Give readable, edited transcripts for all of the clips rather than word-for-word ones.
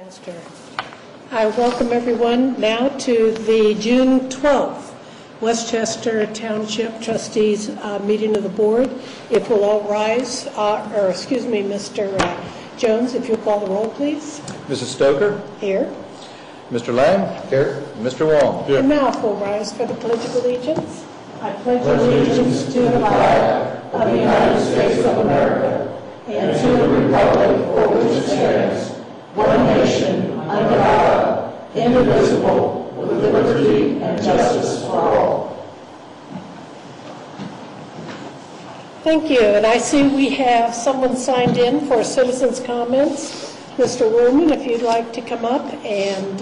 Pastor. I welcome everyone now to the June 12th Westchester Township Trustees meeting of the board. If we'll all rise, Mr. Jones, if you'll call the roll, please. Mrs. Stoker? Here. Mr. Lamb? Here. Mr. Wong? Here. And now if we'll rise for the Pledge of Allegiance. I pledge allegiance to the flag of the United States of America and to the republic for which it stands, one nation, under God, indivisible, with liberty and justice for all. Thank you. And I see we have someone signed in for citizens' comments. Mr. Ruhlman, if you'd like to come up and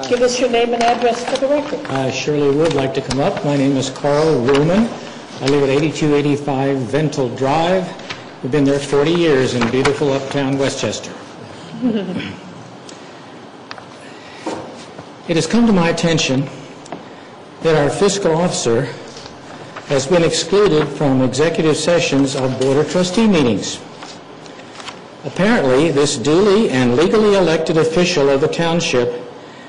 give us your name and address for the record. I surely would like to come up. My name is Carl Ruhlman. I live at 8285 Vental Drive. We've been there 40 years in beautiful uptown Westchester. It has come to my attention that our fiscal officer has been excluded from executive sessions of Board of Trustee meetings. Apparently, this duly and legally elected official of the township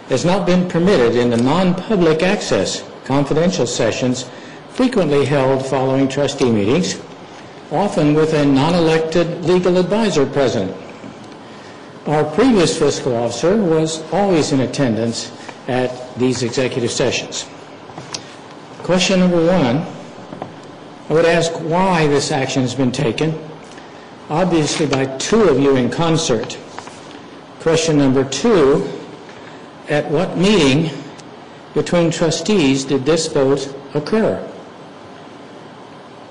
has not been permitted in the non-public access confidential sessions frequently held following trustee meetings, often with a non-elected legal advisor present. Our previous fiscal officer was always in attendance at these executive sessions. Question number one, I would ask why this action has been taken, obviously by two of you in concert. Question number two, at what meeting between trustees did this vote occur?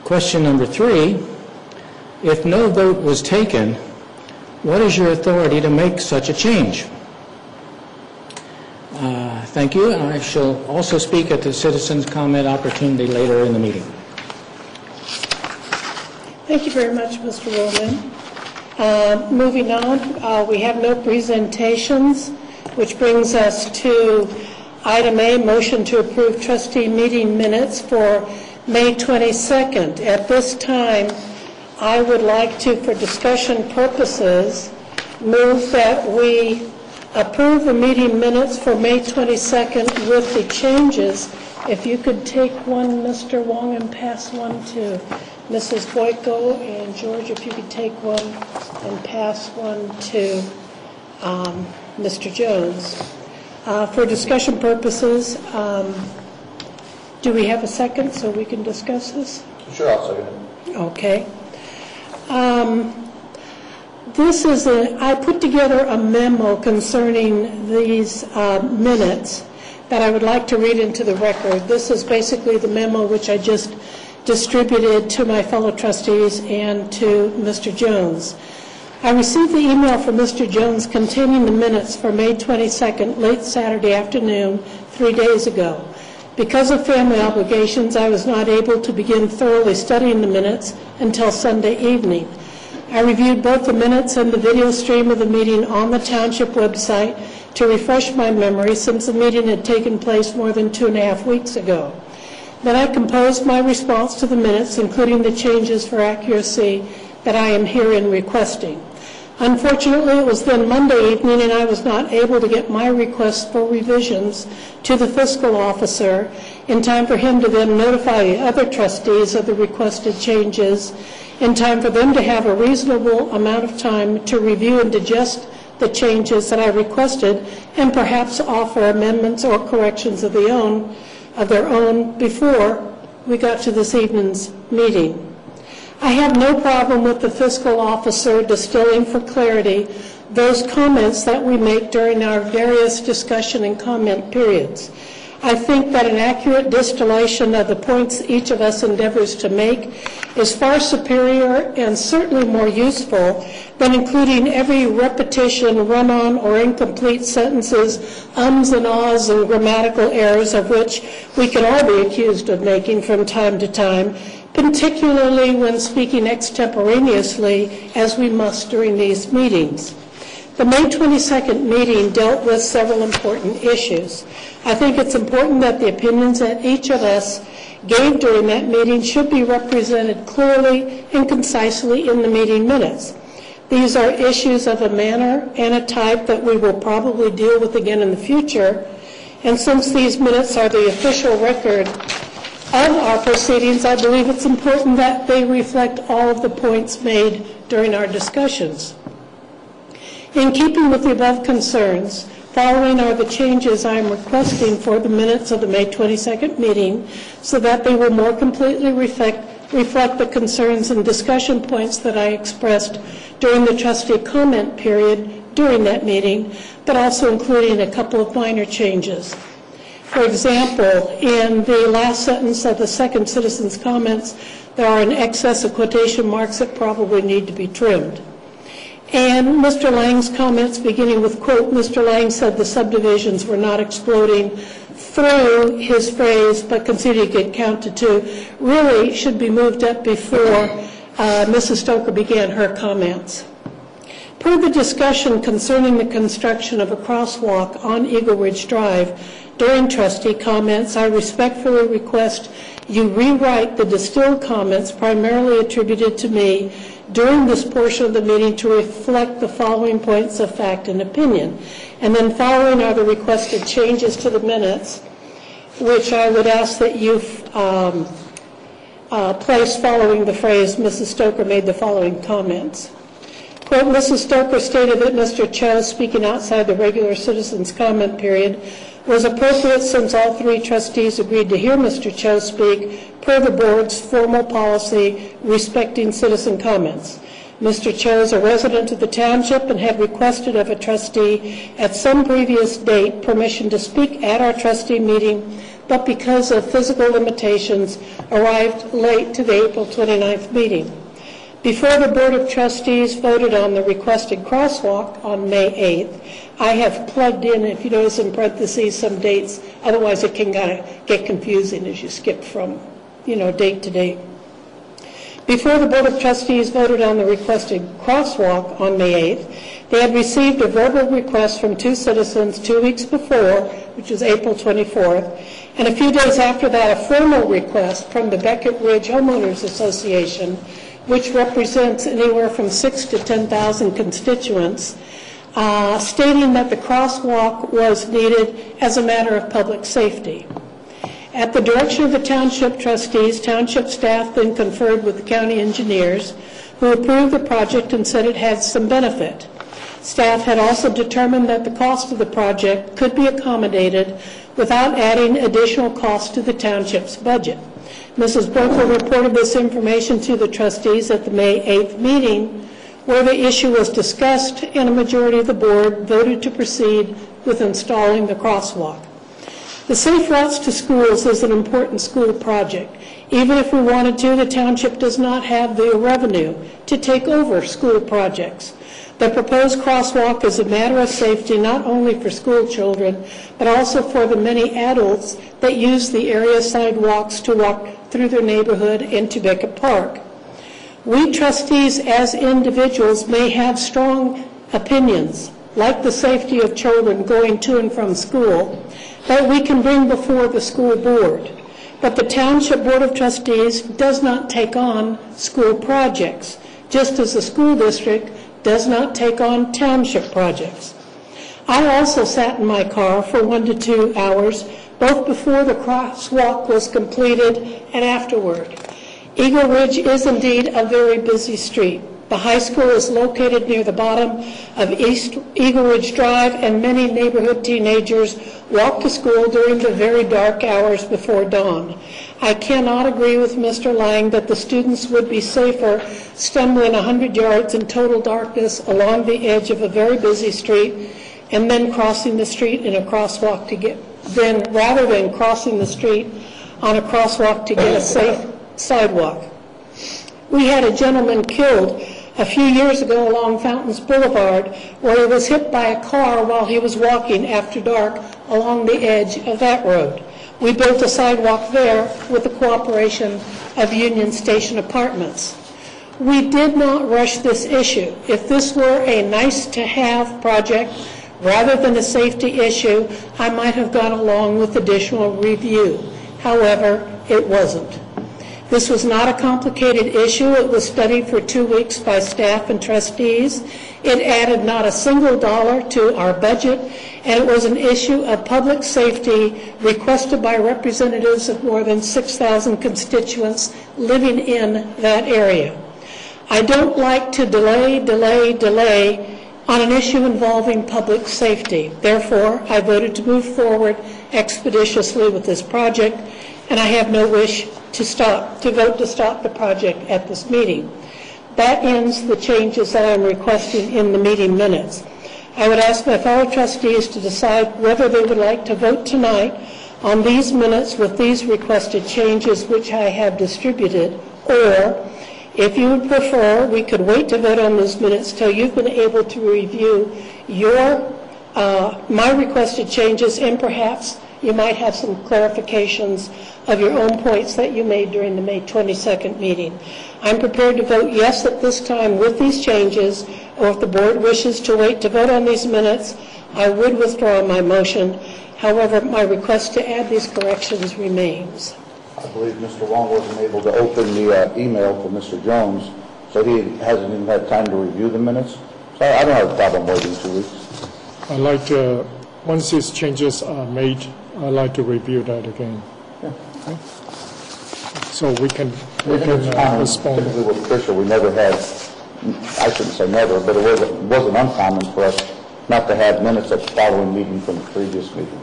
Question number three, if no vote was taken, what is your authority to make such a change? Thank you, and I shall also speak at the citizens' comment opportunity later in the meeting. Thank you very much, Mr. Ruhlman. Moving on, we have no presentations, which brings us to item A, motion to approve trustee meeting minutes for May 22nd. At this time, I would like to, for discussion purposes, move that we approve the meeting minutes for May 22nd with the changes. If you could take one, Mr. Wong, and pass one to Mrs. Boyko, and George, if you could take one and pass one to Mr. Jones. For discussion purposes, do we have a second so we can discuss this? Sure, I'll second it. Okay. I put together a memo concerning these minutes that I would like to read into the record. This is basically the memo which I just distributed to my fellow trustees and to Mr. Jones. I received the email from Mr. Jones containing the minutes for May 22nd, late Saturday afternoon, 3 days ago. Because of family obligations, I was not able to begin thoroughly studying the minutes until Sunday evening. I reviewed both the minutes and the video stream of the meeting on the township website to refresh my memory since the meeting had taken place more than 2.5 weeks ago. Then I composed my response to the minutes, including the changes for accuracy that I am herein requesting. Unfortunately, it was then Monday evening, and I was not able to get my request for revisions to the fiscal officer in time for him to then notify the other trustees of the requested changes, in time for them to have a reasonable amount of time to review and digest the changes that I requested, and perhaps offer amendments or corrections of their own before we got to this evening's meeting. I have no problem with the fiscal officer distilling for clarity those comments that we make during our various discussion and comment periods. I think that an accurate distillation of the points each of us endeavors to make is far superior and certainly more useful than including every repetition, run-on, or incomplete sentences, ums and ahs, and grammatical errors of which we can all be accused of making from time to time, particularly when speaking extemporaneously, as we must during these meetings. The May 22nd meeting dealt with several important issues. I think it's important that the opinions that each of us gave during that meeting should be represented clearly and concisely in the meeting minutes. These are issues of a manner and a type that we will probably deal with again in the future. And since these minutes are the official record of our proceedings, I believe it's important that they reflect all of the points made during our discussions. In keeping with the above concerns, following are the changes I am requesting for the minutes of the May 22nd meeting so that they will more completely reflect the concerns and discussion points that I expressed during the trustee comment period during that meeting, but also including a couple of minor changes. For example, in the last sentence of the second citizen's comments, there are an excess of quotation marks that probably need to be trimmed. And Mr. Lang's comments beginning with, quote, Mr. Lang said the subdivisions were not exploding through his phrase, but conceded it counted to, really should be moved up before Mrs. Stoker began her comments. Per the discussion concerning the construction of a crosswalk on Eagle Ridge Drive during trustee comments, I respectfully request you rewrite the distilled comments primarily attributed to me during this portion of the meeting to reflect the following points of fact and opinion. And then following are the requested changes to the minutes, which I would ask that you place following the phrase, Mrs. Stoker made the following comments. Quote, Mrs. Stoker stated that Mr. Cho, speaking outside the regular citizens' comment period, was appropriate since all three trustees agreed to hear Mr. Cho speak per the board's formal policy respecting citizen comments. Mr. Cho is a resident of the township and had requested of a trustee at some previous date permission to speak at our trustee meeting, but because of physical limitations arrived late to the April 29th meeting. Before the Board of Trustees voted on the requested crosswalk on May 8th, I have plugged in, if you notice in parentheses, some dates. Otherwise, it can kind of get confusing as you skip from, date to date. Before the Board of Trustees voted on the requested crosswalk on May 8th, they had received a verbal request from two citizens 2 weeks before, which was April 24th, and a few days after that, a formal request from the Beckett Ridge Homeowners Association, which represents anywhere from 6,000 to 10,000 constituents, stating that the crosswalk was needed as a matter of public safety. At the direction of the Township Trustees, Township staff then conferred with the county engineers, who approved the project and said it had some benefit. Staff had also determined that the cost of the project could be accommodated without adding additional cost to the Township's budget. Mrs. Broker reported this information to the trustees at the May 8th meeting, where the issue was discussed and a majority of the board voted to proceed with installing the crosswalk. The Safe Routes to Schools is an important school project. Even if we wanted to, the township does not have the revenue to take over school projects. The proposed crosswalk is a matter of safety not only for school children, but also for the many adults that use the area sidewalks to walk through their neighborhood into Beckett Park. We trustees as individuals may have strong opinions, like the safety of children going to and from school, that we can bring before the school board. But the Township Board of Trustees does not take on school projects, just as the school district does not take on township projects. I also sat in my car for 1 to 2 hours, both before the crosswalk was completed and afterward. Eagle Ridge is indeed a very busy street. The high school is located near the bottom of East Eagle Ridge Drive, and many neighborhood teenagers walk to school during the very dark hours before dawn. I cannot agree with Mr. Lang that the students would be safer stumbling 100 yards in total darkness along the edge of a very busy street and then crossing the street in a crosswalk rather than crossing the street on a crosswalk to get a safe sidewalk. We had a gentleman killed a few years ago along Fountains Boulevard where he was hit by a car while he was walking after dark along the edge of that road. We built a sidewalk there with the cooperation of Union Station Apartments. We did not rush this issue. If this were a nice-to-have project rather than a safety issue, I might have gone along with additional review. However, it wasn't. This was not a complicated issue. It was studied for 2 weeks by staff and trustees. It added not a single dollar to our budget, and it was an issue of public safety requested by representatives of more than 6,000 constituents living in that area. I don't like to delay on an issue involving public safety. Therefore, I voted to move forward expeditiously with this project, and I have no wish to vote to stop the project at this meeting. That ends the changes that I'm requesting in the meeting minutes. I would ask my fellow trustees to decide whether they would like to vote tonight on these minutes with these requested changes which I have distributed, or if you would prefer, we could wait to vote on those minutes till you've been able to review my requested changes, and perhaps you might have some clarifications of your own points that you made during the May 22nd meeting. I'm prepared to vote yes at this time with these changes, or if the board wishes to wait to vote on these minutes, I would withdraw my motion. However, my request to add these corrections remains. I believe Mr. Wong wasn't able to open the email to Mr. Jones, so he hasn't even had time to review the minutes. So I don't have a problem waiting 2 weeks. I'd like to, once these changes are made, I'd like to review that again. Yeah. Okay. So we can respond. Typically with Tricia, we never had, I shouldn't say never, but it wasn't uncommon for us not to have minutes of the following meeting from the previous meeting.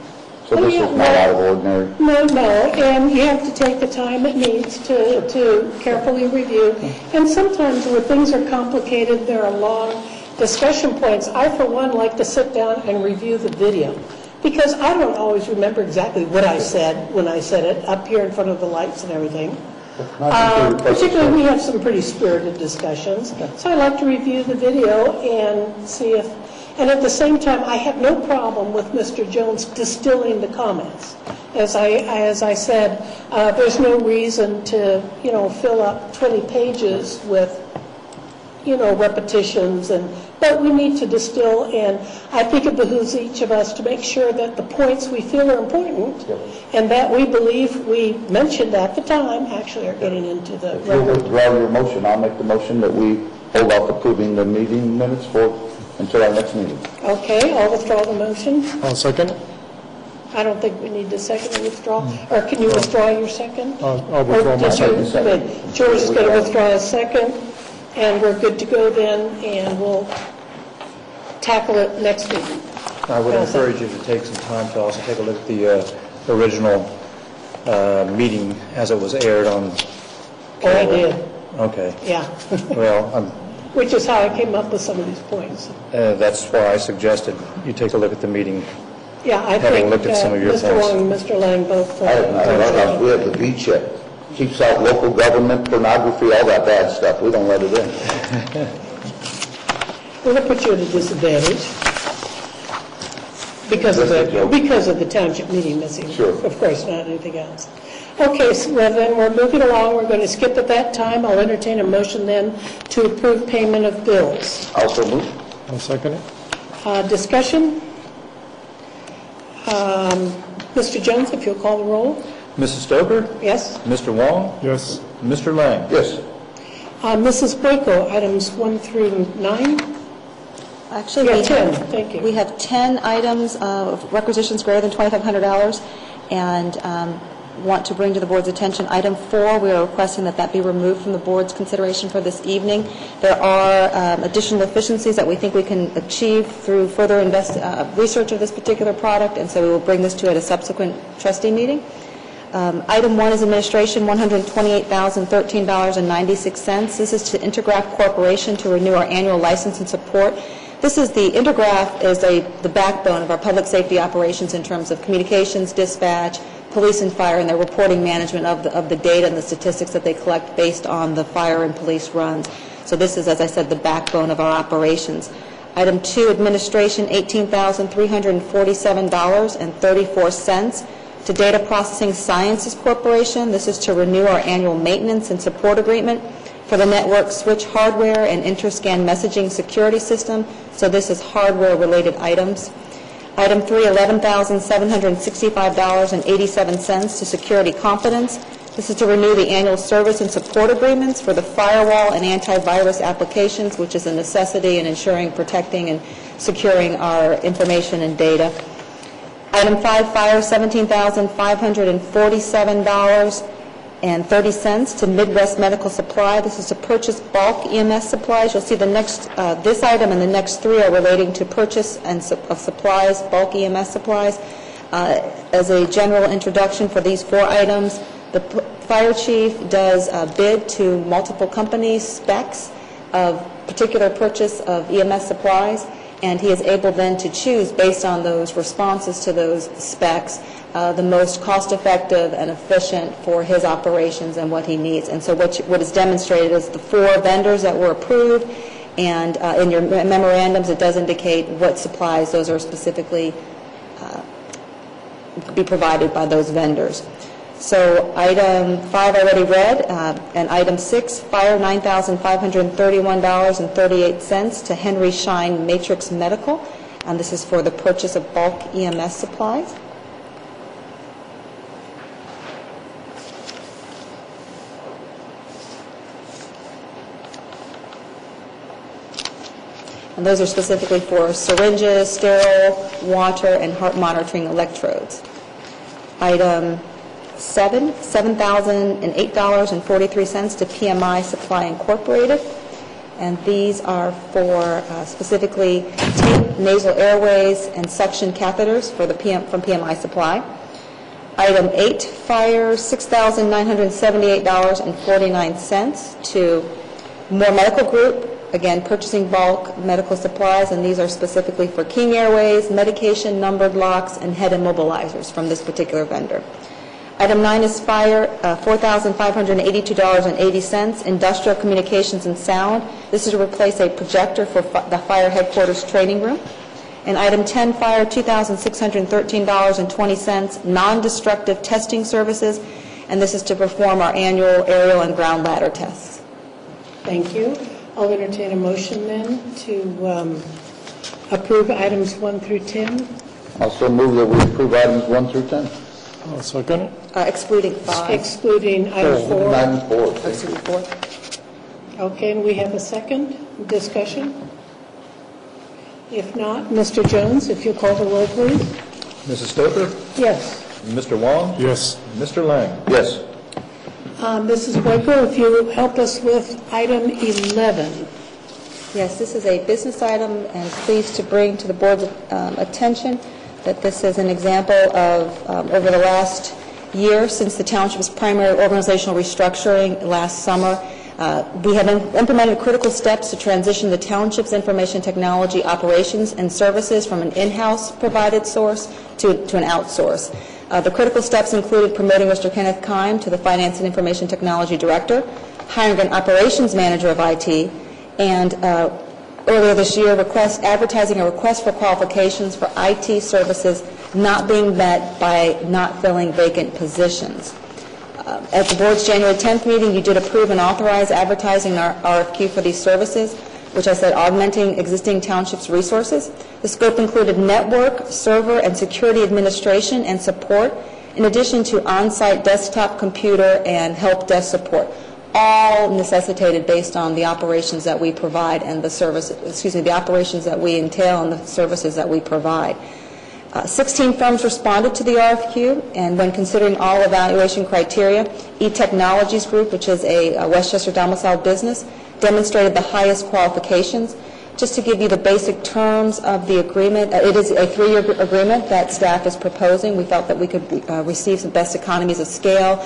So this is not out of ordinary. No, and you have to take the time it needs to carefully review. And sometimes when things are complicated, there are long discussion points. I, for one, like to sit down and review the video, because I don't always remember exactly what I said when I said it up here in front of the lights and everything. Particularly, we have some pretty spirited discussions. So I like to review the video and see if, and at the same time, I have no problem with Mr. Jones distilling the comments. As I said, there's no reason to, fill up 20 pages with, repetitions, but we need to distill, and I think it behooves each of us to make sure that the points we feel are important and that we believe we mentioned at the time actually are getting into the record. If you'll withdraw your motion, I'll make the motion that we hold off approving the meeting minutes until our next meeting. Okay, I'll withdraw the motion. I'll second. I don't think we need to second or withdraw. Or can you withdraw your second? I'll withdraw my second. George is going to withdraw his second, and we're good to go then, and we'll tackle it next week. I would encourage you to take some time to also take a look at the original meeting as it was aired on Oh, I did. Okay. Yeah. Well, which is how I came up with some of these points. That's why I suggested you take a look at the meeting. Yeah, I having think looked at some of your Mr. points. Wong and Mr. Lang both. I have not. We have the V check. Keeps out local government, pornography, all that bad stuff. We don't let it in. We're going to put you at a disadvantage because of the township meeting missing. Sure. Of course, not anything else. Okay, so then we're moving along. We're going to skip at that time. I'll entertain a motion then to approve payment of bills. Also move. I'll second it. Discussion? Mr. Jones, if you'll call the roll. Mrs. Stoker? Yes. Mr. Wong? Yes. Mr. Lang? Yes. Mrs. Boyko, items 1 through 9. Actually, Yeah, 10. Thank you. we have 10 items of requisitions greater than $2,500 and want to bring to the board's attention item 4. We are requesting that be removed from the board's consideration for this evening. There are additional efficiencies that we think we can achieve through further research of this particular product, and so we will bring this to at a subsequent trustee meeting. Item 1 is administration, $128,013.96. This is to Intergraph Corporation to renew our annual license and support. Intergraph is the backbone of our public safety operations in terms of communications, dispatch, police and fire, and their reporting management of the data and the statistics that they collect based on the fire and police runs. So this is, as I said, the backbone of our operations. Item 2, administration, $18,347.34. To Data Processing Sciences Corporation. This is to renew our annual maintenance and support agreement for the network switch hardware and interscan messaging security system. So this is hardware-related items. Item 3, $11,765.87 to Security Confidence This is to renew the annual service and support agreements for the firewall and antivirus applications, which is a necessity in ensuring, protecting, and securing our information and data. Item 5, fire, $17,547.30 to Midwest Medical Supply. This is to purchase bulk EMS supplies. You'll see the next, this item and the next 3 are relating to purchase of supplies, bulk EMS supplies. As a general introduction for these 4 items, the fire chief does bid to multiple companies specs of particular purchase of EMS supplies, and he is able then to choose, based on those responses to those specs, the most cost-effective and efficient for his operations and what he needs. And so what is demonstrated is the 4 vendors that were approved, and in your memorandums it does indicate what supplies those are specifically be provided by those vendors. So item 5 I already read, and item 6, fire, $9,531.38 to Henry Schein Matrix Medical, and this is for the purchase of bulk EMS supplies. And those are specifically for syringes, sterile, water, and heart monitoring electrodes. Item 7, $7,008.43 to PMI Supply Incorporated. And these are for specifically tape, nasal airways, and suction catheters for the from PMI Supply. Item 8, fire, $6,978.49 to Moore Medical Group. Again, purchasing bulk medical supplies, and these are specifically for King Airways, medication, numbered locks, and head immobilizers from this particular vendor. Item 9 is fire, $4,582.80, industrial communications and sound. This is to replace a projector for the fire headquarters training room. And item 10, fire, $2,613.20, non-destructive testing services, and this is to perform our annual aerial and ground ladder tests. Thank you. I'll entertain a motion then to approve items 1 through 10. Also move that we approve items 1 through 10. I'll second it. Excluding 5. Excluding item 4. 9 and 4. Excluding 4. Okay, and we have a second discussion? If not, Mr. Jones, if you'll call the roll, please. Mrs. Stoker? Yes. Mr. Wong? Yes. Mr. Lang? Yes. Mrs. Boyko, if you help us with item 11. Yes, this is a business item, and pleased to bring to the board's attention that this is an example of, over the last year, since the township's primary organizational restructuring last summer, we have implemented critical steps to transition the township's information technology operations and services from an in-house provided source to an outsource. The critical steps included promoting Mr. Kenneth Keim to the Finance and Information Technology Director, hiring an operations manager of IT, and earlier this year advertising a request for qualifications for IT services not being met by not filling vacant positions. At the board's January 10th meeting, you did approve and authorize advertising our RFQ for these services, which I said augmenting existing townships' resources. The scope included network, server, and security administration and support, in addition to on-site desktop computer and help desk support, all necessitated based on the operations that we provide and the operations that we entail and the services that we provide. 16 firms responded to the RFQ, and when considering all evaluation criteria, eTechnologies Group, which is a Westchester domiciled business, demonstrated the highest qualifications. Just to give you the basic terms of the agreement, it is a 3-year agreement that staff is proposing. We felt that we could receive some best economies of scale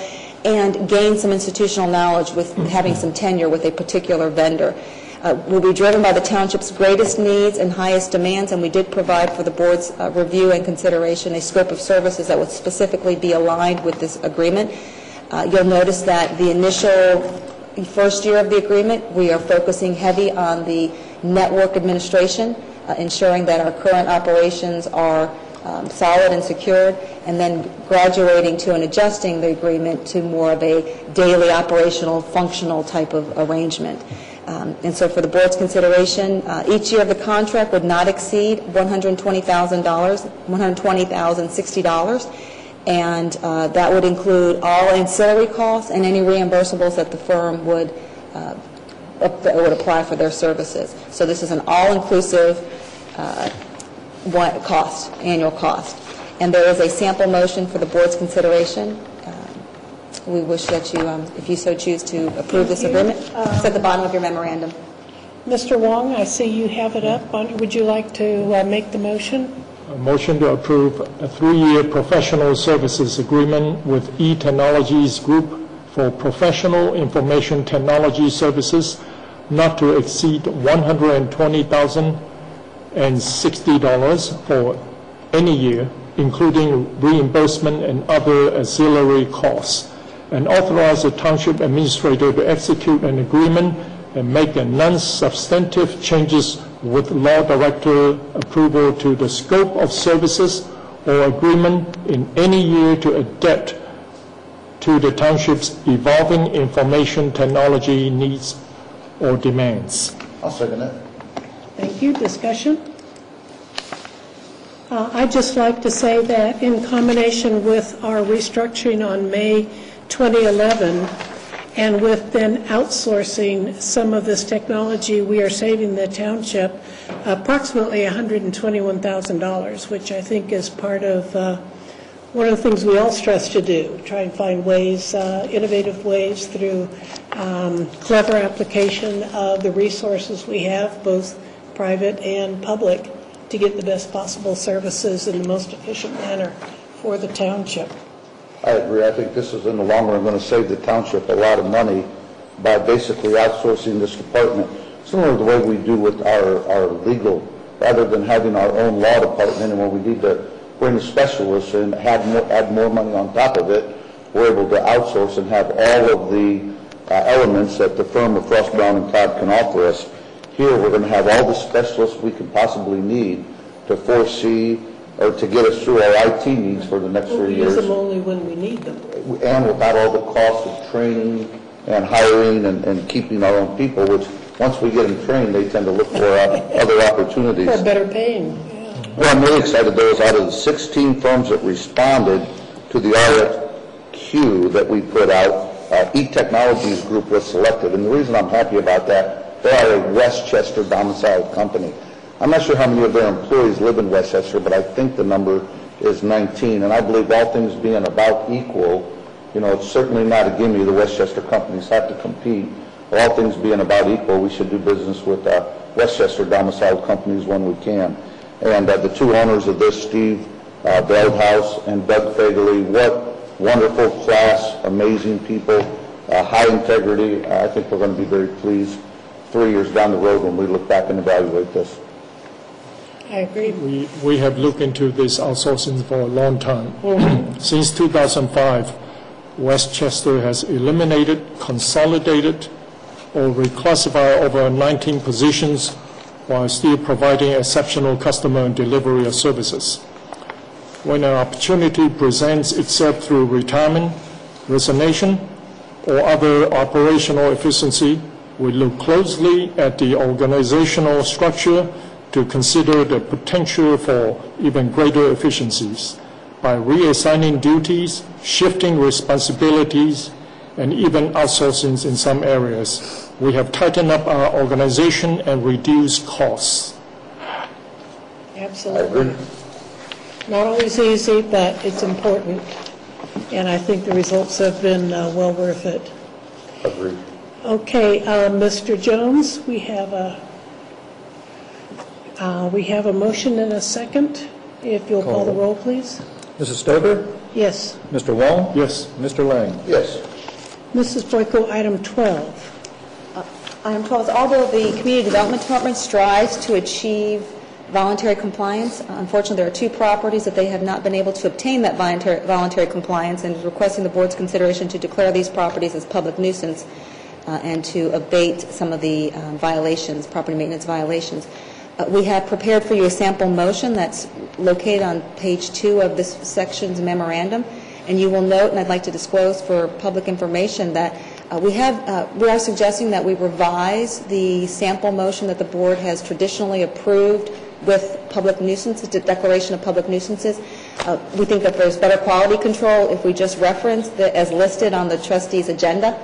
and gain some institutional knowledge with having some tenure with a particular vendor. Will be driven by the township's greatest needs and highest demands, and we did provide for the board's review and consideration a scope of services that would specifically be aligned with this agreement. You'll notice that the initial first year of the agreement, we are focusing heavy on the network administration, ensuring that our current operations are solid and secured, and then graduating to and adjusting the agreement to more of a daily operational, functional type of arrangement. And so for the board's consideration, each year of the contract would not exceed $120,060, and that would include all ancillary costs and any reimbursables that the firm would apply for their services. So this is an all-inclusive annual cost. And there is a sample motion for the board's consideration. We wish that you, if you so choose, to approve this agreement. It's at the bottom of your memorandum. Mr. Wong, I see you have it up. Would you like to make the motion? A motion to approve a 3-year professional services agreement with E-Technologies Group for professional information technology services not to exceed $120,060 for any year, including reimbursement and other auxiliary costs, and authorize the township administrator to execute an agreement and make a non-substantive changes with law director approval to the scope of services or agreement in any year to adapt to the township's evolving information technology needs or demands. I'll second that. Thank you. Discussion? I'd just like to say that in combination with our restructuring on May 2011, and with then outsourcing some of this technology, we are saving the township approximately $121,000, which I think is part of one of the things we all stress to do, try and find ways, innovative ways through clever application of the resources we have, both private and public, to get the best possible services in the most efficient manner for the township. I agree. I think this is, in the long run, going to save the township a lot of money by basically outsourcing this department, similar to the way we do with our legal, rather than having our own law department, and when we need to bring a specialist and add more money on top of it, we're able to outsource and have all of the elements that the firm of Frost, Brown, and Todd can offer us. Here, we're going to have all the specialists we can possibly need to foresee or to get us through our IT needs for the next 3 years. We use them only when we need them. And without all the costs of training and hiring and keeping our own people, which once we get them trained, they tend to look for other opportunities. For better paying. Yeah. Well, I'm really excited. There was out of the 16 firms that responded to the RFQ that we put out, E-Technologies Group was selected. And the reason I'm happy about that, they are a Westchester domiciled company. I'm not sure how many of their employees live in Westchester, but I think the number is 19. And I believe all things being about equal, it's certainly not a gimme. The Westchester companies have to compete. But all things being about equal, we should do business with Westchester domiciled companies when we can. And the two owners of this, Steve Veldhouse and Doug Fagerly, what wonderful class, amazing people, high integrity. I think we're going to be very pleased 3 years down the road when we look back and evaluate this. I agree. We have looked into this outsourcing for a long time. Since 2005, Westchester has eliminated, consolidated, or reclassified over 19 positions while still providing exceptional customer and delivery of services. When an opportunity presents itself through retirement, resignation, or other operational efficiency, we look closely at the organizational structure to consider the potential for even greater efficiencies by reassigning duties, shifting responsibilities, and even outsourcing in some areas. We have tightened up our organization and reduced costs. Absolutely. Not always easy, but it's important. And I think the results have been well worth it. Agreed. Okay, Mr. Jones, we have a motion and a second. If you'll call the roll, please. Mrs. Stover? Yes. Mr. Wall? Yes. Mr. Lang? Yes. Mrs. Boyko, item 12. Item 12 is, although the Community Development Department strives to achieve voluntary compliance, unfortunately there are two properties that they have not been able to obtain that voluntary compliance, and is requesting the board's consideration to declare these properties as public nuisance and to abate some of the violations, property maintenance violations. We have prepared for you a sample motion that's located on page 2 of this section's memorandum, and you will note, and I'd like to disclose for public information, that we are suggesting that we revise the sample motion that the board has traditionally approved with public nuisances, the declaration of public nuisances. We think that there's better quality control if we just reference as listed on the trustee's agenda,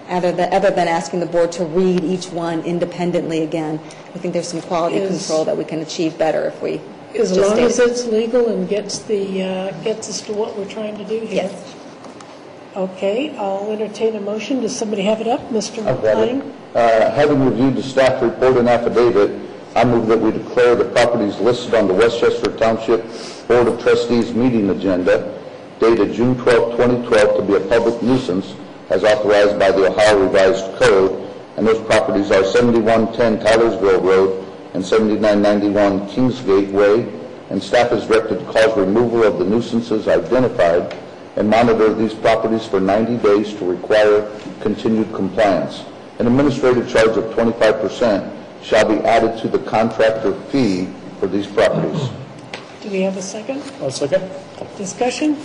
other than asking the board to read each one independently again. I think there's some quality control that we can achieve better if we as long as it's legal and gets us to what we're trying to do here. Yes. Okay, I'll entertain a motion. Does somebody have it up? Mr. I've got it. Lang? Having reviewed the staff report and affidavit, I move that we declare the properties listed on the Westchester Township Board of Trustees meeting agenda dated June 12, 2012 to be a public nuisance as authorized by the Ohio Revised Code, and those properties are 7110 Tylersville Road and 7991 Kingsgate Way, and staff is directed to cause removal of the nuisances identified and monitor these properties for 90 days to require continued compliance. An administrative charge of 25% shall be added to the contractor fee for these properties. Do we have a second? I'll second. Discussion?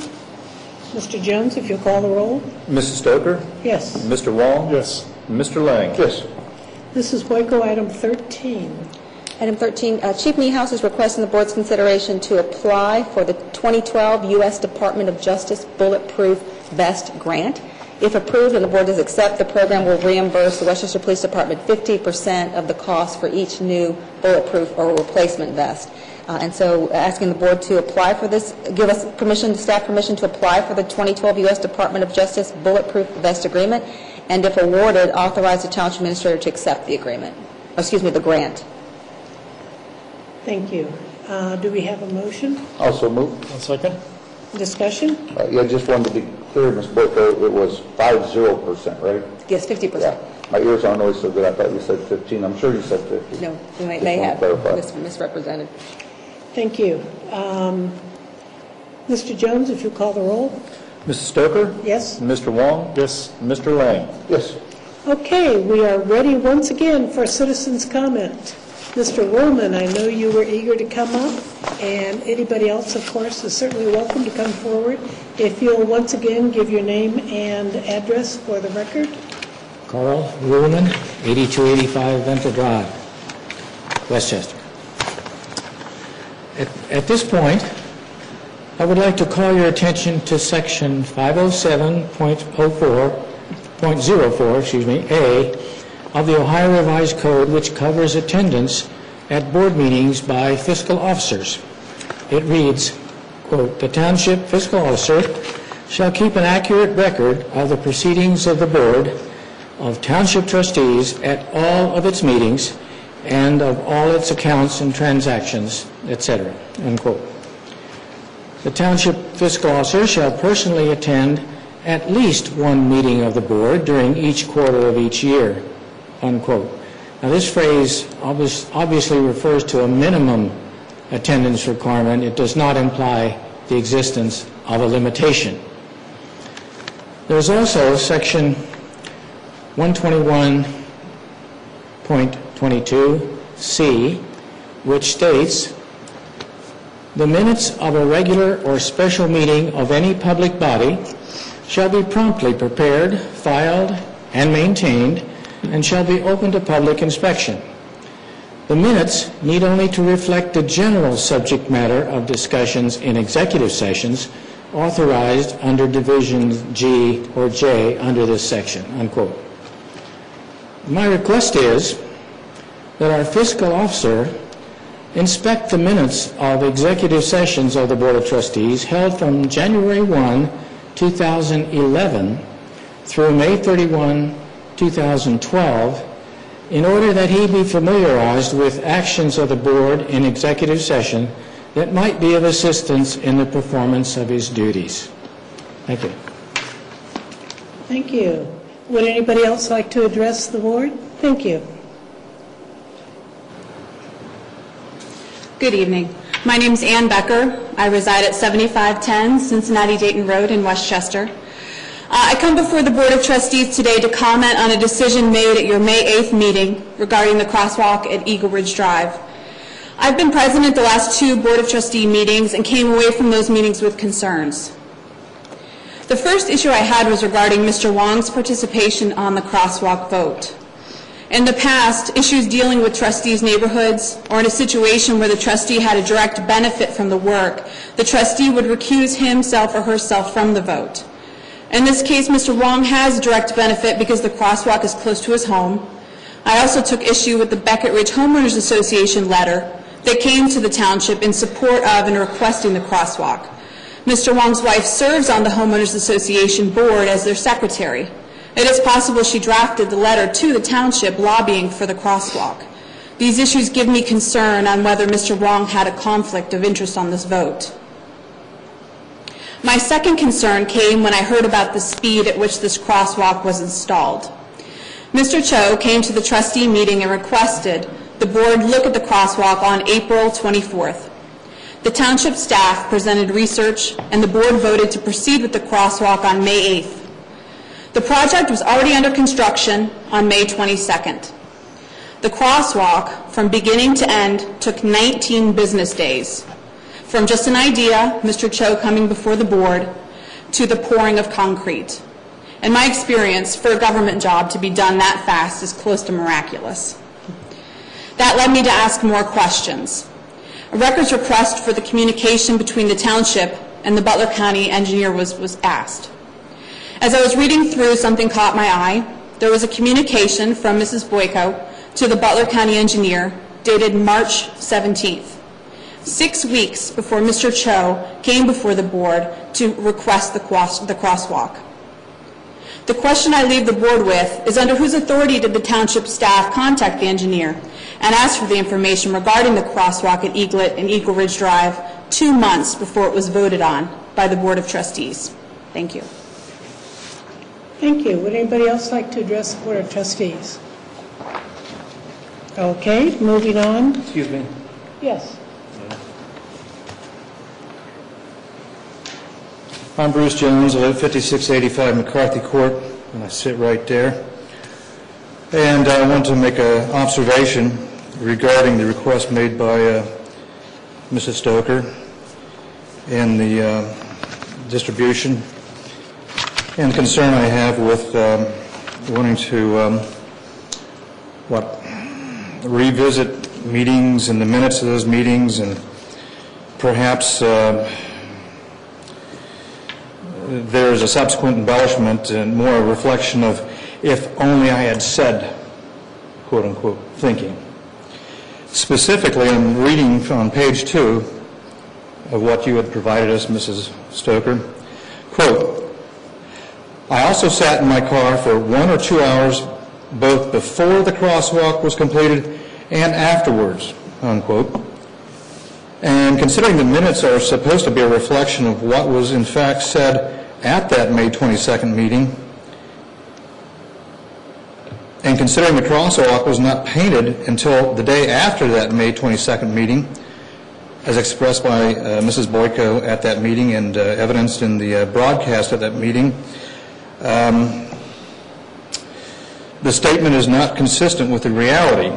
Mr. Jones, if you'll call the roll. Mrs. Stoker? Yes. Mr. Wong? Yes. Mr. Lang? Yes. This is WACO item 13. Item 13, Chief Niehaus is requesting the board's consideration to apply for the 2012 U.S. Department of Justice Bulletproof Vest Grant. If approved and the board does accept, the program will reimburse the Westchester Police Department 50% of the cost for each new bulletproof or replacement vest. And so asking the board to apply for this, give us permission, staff permission to apply for the 2012 U.S. Department of Justice Bulletproof Vest Agreement, and if awarded, authorize the township administrator to accept the agreement, the grant. Thank you. Do we have a motion? Also move. I'll second. Discussion? Yeah, just wanted to be clear, Ms. Boyko, it was 50%, right? Yes, 50%. Yeah. My ears aren't always so good. I thought you said 15. I'm sure you said 50. No, we may Just have want to clarify. misrepresented. Thank you. Mr. Jones, if you call the roll. Mrs. Stoker? Yes? Mr. Wong? Yes. Mr. Lang? Yes. Okay, we are ready once again for citizens' comment. Mr. Woolman, I know you were eager to come up, and anybody else, of course, is certainly welcome to come forward. If you'll once again give your name and address for the record. Carl Ruhlman, 8285 Venter Drive, Westchester. At this point, I would like to call your attention to Section 507.04, A, of the Ohio Revised Code, which covers attendance at board meetings by fiscal officers. It reads, quote, "The township fiscal officer shall keep an accurate record of the proceedings of the Board of Township Trustees at all of its meetings and of all its accounts and transactions, etc." Unquote. The township fiscal officer shall personally attend at least one meeting of the board during each quarter of each year. Unquote. Now, this phrase obviously refers to a minimum attendance requirement. It does not imply the existence of a limitation. There's also Section 121.22C, which states, "The minutes of a regular or special meeting of any public body shall be promptly prepared, filed, and maintained, and shall be open to public inspection. The minutes need only to reflect the general subject matter of discussions in executive sessions authorized under Divisions G or J under this section." Unquote. My request is that our fiscal officer inspect the minutes of executive sessions of the Board of Trustees held from January 1, 2011 through May 31, 2012, in order that he be familiarized with actions of the board in executive session that might be of assistance in the performance of his duties. Thank you. Thank you. Would anybody else like to address the board? Thank you. Good evening. My name is Ann Becker. I reside at 7510 Cincinnati Dayton Road in Westchester. I come before the Board of Trustees today to comment on a decision made at your May 8th meeting regarding the crosswalk at Eagle Ridge Drive. I've been present at the last two Board of Trustee meetings and came away from those meetings with concerns. The first issue I had was regarding Mr. Wong's participation on the crosswalk vote. In the past, issues dealing with trustees' neighborhoods or in a situation where the trustee had a direct benefit from the work, the trustee would recuse himself or herself from the vote. In this case, Mr. Wong has direct benefit because the crosswalk is close to his home. I also took issue with the Beckett Ridge Homeowners Association letter that came to the township in support of and requesting the crosswalk. Mr. Wong's wife serves on the Homeowners Association board as their secretary. It is possible she drafted the letter to the township lobbying for the crosswalk. These issues give me concern on whether Mr. Wong had a conflict of interest on this vote. My second concern came when I heard about the speed at which this crosswalk was installed. Mr. Cho came to the trustee meeting and requested the board look at the crosswalk on April 24th. The township staff presented research and the board voted to proceed with the crosswalk on May 8th. The project was already under construction on May 22nd. The crosswalk, from beginning to end, took 19 business days. From just an idea, Mr. Cho coming before the board, to the pouring of concrete. In my experience, for a government job to be done that fast is close to miraculous. That led me to ask more questions. A records request for the communication between the township and the Butler County engineer was asked. As I was reading through, something caught my eye. There was a communication from Mrs. Boyko to the Butler County engineer dated March 17th, 6 weeks before Mr. Cho came before the board to request the crosswalk. The question I leave the board with is, under whose authority did the township staff contact the engineer and ask for the information regarding the crosswalk at Eaglet and Eagle Ridge Drive 2 months before it was voted on by the Board of Trustees? Thank you. Thank you. Would anybody else like to address the Board of Trustees? Okay, moving on. Excuse me. Yes. I'm Bruce Jones. I live 5685 McCarthy Court, and I sit right there. And I want to make an observation regarding the request made by Mrs. Stoker and the distribution, and the concern I have with wanting to revisit meetings and the minutes of those meetings, and perhaps there is a subsequent embellishment and more a reflection of if only I had said, quote unquote, thinking. Specifically, I'm reading on page 2 of what you had provided us, Mrs. Stoker. Quote, I also sat in my car for 1 or 2 hours both before the crosswalk was completed and afterwards, unquote. And considering the minutes are supposed to be a reflection of what was in fact said at that May 22nd meeting, and considering the crosswalk was not painted until the day after that May 22nd meeting, as expressed by Mrs. Boyko at that meeting and evidenced in the broadcast at that meeting, the statement is not consistent with the reality.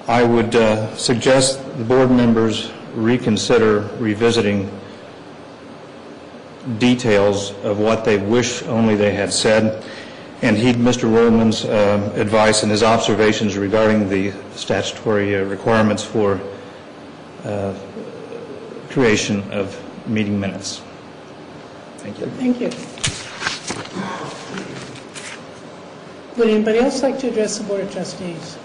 I would suggest the board members reconsider revisiting details of what they wish only they had said, and heed Mr. Rollman's advice and his observations regarding the statutory requirements for creation of meeting minutes. Thank you. Thank you. Would anybody else like to address the Board of Trustees?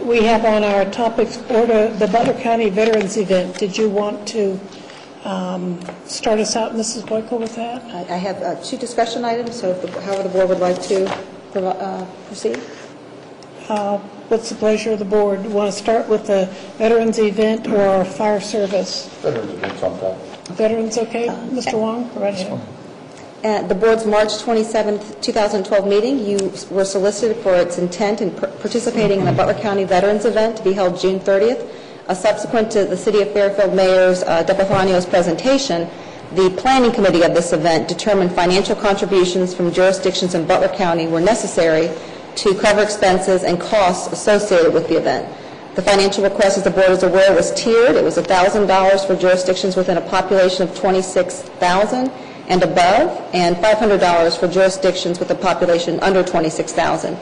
We have on our topics order the Butler County Veterans Event. Did you want to start us out, Mrs. Boyko, with that? I have 2 discussion items, so however the board would like to proceed. What's the pleasure of the board? Do you want to start with the Veterans Event or Fire Service? Veterans Event sometime. Veterans, okay? Mr. Wong, go right ahead. At the board's March 27, 2012 meeting, you were solicited for its intent in participating in the Butler County Veterans Event to be held June 30th. Subsequent to the City of Fairfield Mayor's Depafanio's presentation, the planning committee of this event determined financial contributions from jurisdictions in Butler County were necessary to cover expenses and costs associated with the event. The financial request, as the board is aware, was tiered. It was $1,000 for jurisdictions within a population of 26,000 and above, and $500 for jurisdictions with a population under 26,000.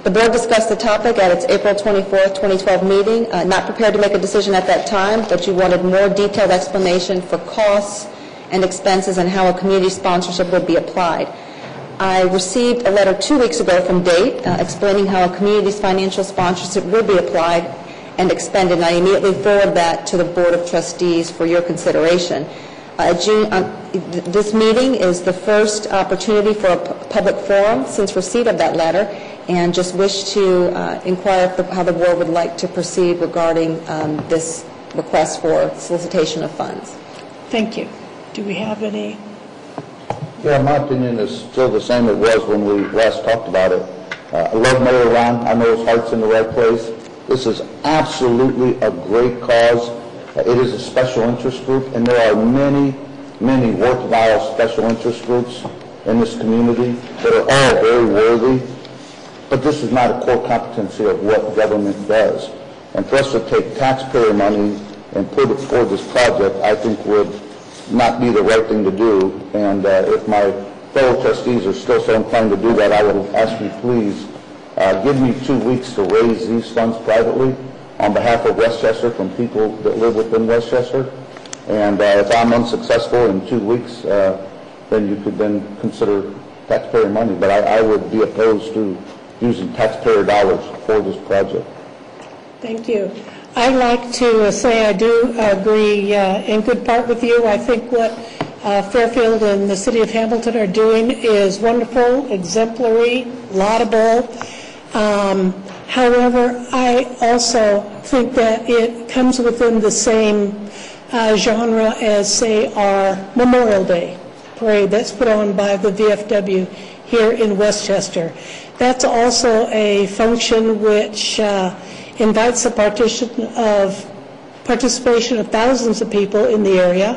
The board discussed the topic at its April 24th, 2012 meeting. Not prepared to make a decision at that time, but you wanted more detailed explanation for costs and expenses and how a community sponsorship would be applied. I received a letter 2 weeks ago from DATE explaining how a community's financial sponsorship would be applied and expended, and I immediately forwarded that to the Board of Trustees for your consideration. This meeting is the first opportunity for a public forum since receipt of that letter, and just wish to inquire how the board would like to proceed regarding this request for solicitation of funds. Thank you. Do we have any? Yeah, my opinion is still the same it was when we last talked about it. I love Mayor Ron. I know his heart's in the right place. This is absolutely a great cause. It is a special interest group, and there are many, many worthwhile special interest groups in this community that are all very worthy. But this is not a core competency of what government does. And for us to take taxpayer money and put it toward this project, I think would not be the right thing to do. And if my fellow trustees are still so inclined to do that, I would ask you please give me 2 weeks to raise these funds privately on behalf of Westchester from people that live within Westchester. And if I'm unsuccessful in 2 weeks, then you could then consider taxpayer money. But I would be opposed to using taxpayer dollars for this project. Thank you. I'd like to say I do agree in good part with you. I think what Fairfield and the City of Hamilton are doing is wonderful, exemplary, laudable. However, I also think that it comes within the same genre as, say, our Memorial Day parade that's put on by the VFW here in Westchester. That's also a function which invites the participation of thousands of people in the area.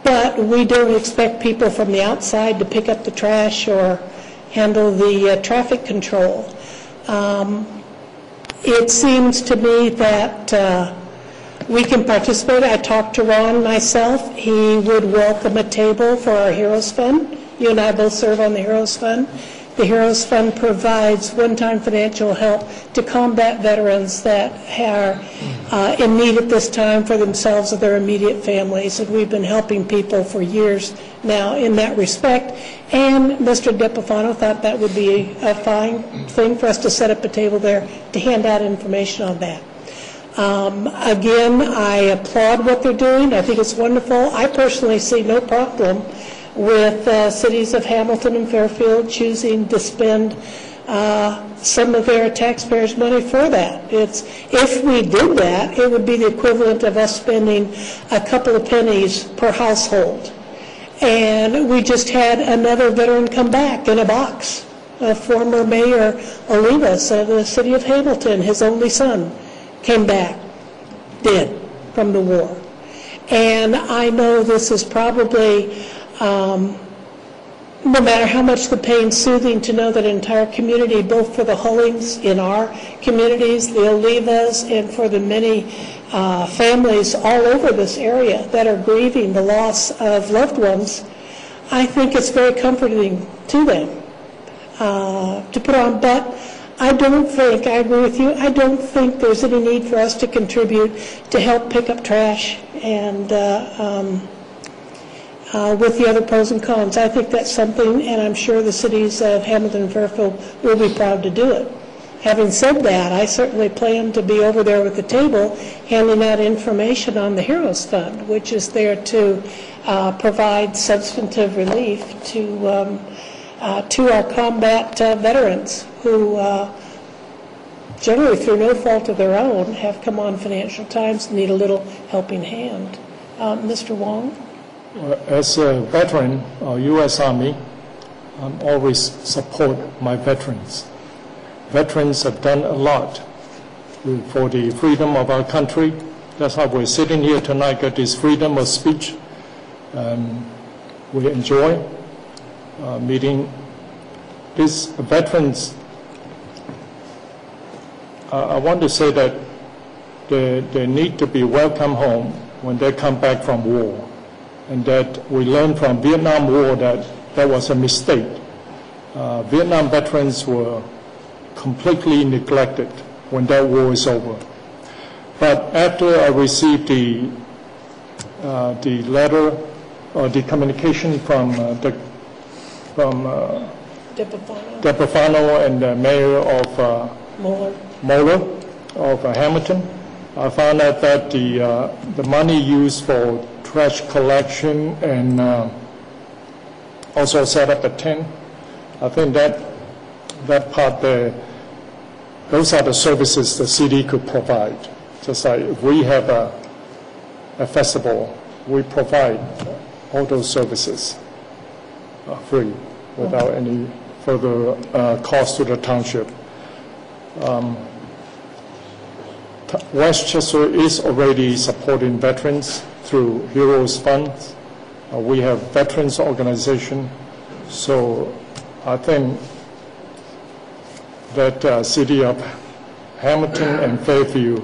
But we don't expect people from the outside to pick up the trash or handle the traffic control. It seems to me that we can participate. I talked to Ron myself. He would welcome a table for our Heroes Fund. You and I both serve on the Heroes Fund. The Heroes Fund provides one-time financial help to combat veterans that are in need at this time for themselves or their immediate families. And we've been helping people for years now in that respect. And Mr. DePifano thought that would be a fine thing for us to set up a table there to hand out information on that. Again, I applaud what they're doing. I think it's wonderful. I personally see no problem with cities of Hamilton and Fairfield choosing to spend some of their taxpayers' money for that. If we did that, it would be the equivalent of us spending a couple of pennies per household. And we just had another veteran come back in a box. Former Mayor Olivas of the city of Hamilton, his only son, came back dead from the war. And I know this is probably, no matter how much the pain's soothing to know that an entire community, both for the Hullings in our communities, the Olivas, and for the many families all over this area that are grieving the loss of loved ones, I think it's very comforting to them to put on. But I don't think, I agree with you, I don't think there's any need for us to contribute to help pick up trash and with the other pros and cons. I think that's something, and I'm sure the cities of Hamilton and Fairfield will be proud to do it. Having said that, I certainly plan to be over there with the table handing out information on the Heroes Fund, which is there to provide substantive relief to our combat veterans who generally through no fault of their own have come on financial times and need a little helping hand. Mr. Wong? As a veteran of U.S. Army, I always support my veterans. Veterans have done a lot for the freedom of our country. That's why we're sitting here tonight, get this freedom of speech. We enjoy meeting these veterans. I want to say that they need to be welcome home when they come back from war, and that we learned from Vietnam War that was a mistake. Vietnam veterans were completely neglected when that war is over. But after I received the letter or the communication from DePafano and the mayor of Moeller of Hamilton, I found out that the money used for trash collection and also set up a tent, I think that part there, those are the services the city could provide. Just like if we have a festival, we provide all those services free without any further cost to the township. Westchester is already supporting veterans through Heroes Funds. We have veterans organization, so I think that city of Hamilton and Fairview,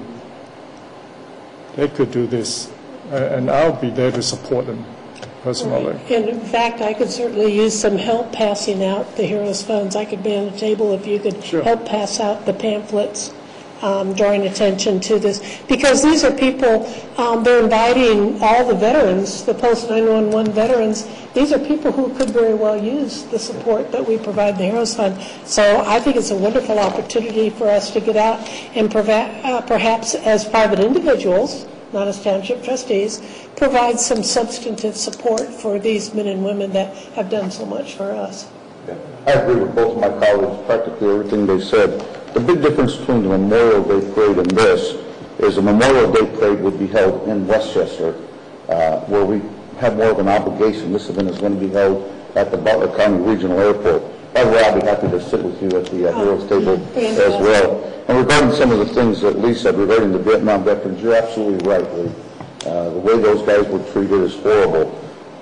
they could do this, and I'll be there to support them personally. Right. And in fact, I could certainly use some help passing out the Heroes Funds. I could be on the table if you could help pass out the pamphlets, drawing attention to this. Because these are people, they're inviting all the veterans, the post-911 veterans. These are people who could very well use the support that we provide in the Heroes Fund. So I think it's a wonderful opportunity for us to get out and perhaps as private individuals, not as township trustees, provide some substantive support for these men and women that have done so much for us. Yeah. I agree with both of my colleagues, practically everything they said. The big difference between the Memorial Day Parade and this is the Memorial Day Parade would be held in Westchester, where we have more of an obligation. This event is going to be held at the Butler County Regional Airport. By the way, I'll be happy to sit with you at the Heroes table as well. And regarding some of the things that Lee said regarding the Vietnam veterans, you're absolutely right, Lee. The way those guys were treated is horrible.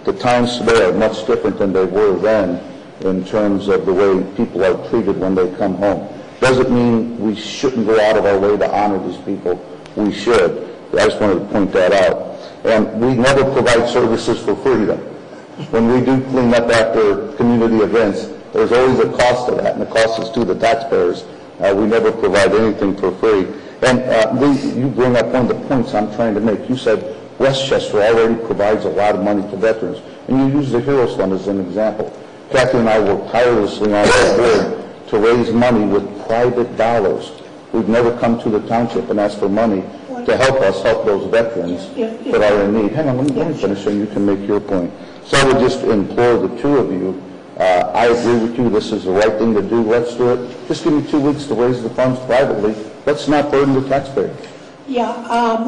The times today are much different than they were then in terms of the way people are treated when they come home. Doesn't mean we shouldn't go out of our way to honor these people. We should. I just wanted to point that out. And we never provide services for free, though. When we do clean up after community events, there's always a cost to that, and the cost is to the taxpayers. We never provide anything for free. And Lee, you bring up one of the points I'm trying to make. You said Westchester already provides a lot of money to veterans, and you use the Heroes Fund as an example. Kathy and I work tirelessly on our board to raise money with private dollars. We've never come to the township and asked for money to help us help those veterans that are in need. Hang on, let me finish so you can make your point. So I would just implore the two of you, I agree with you, this is the right thing to do, let's do it. Just give me 2 weeks to raise the funds privately. Let's not burden the taxpayer. Yeah,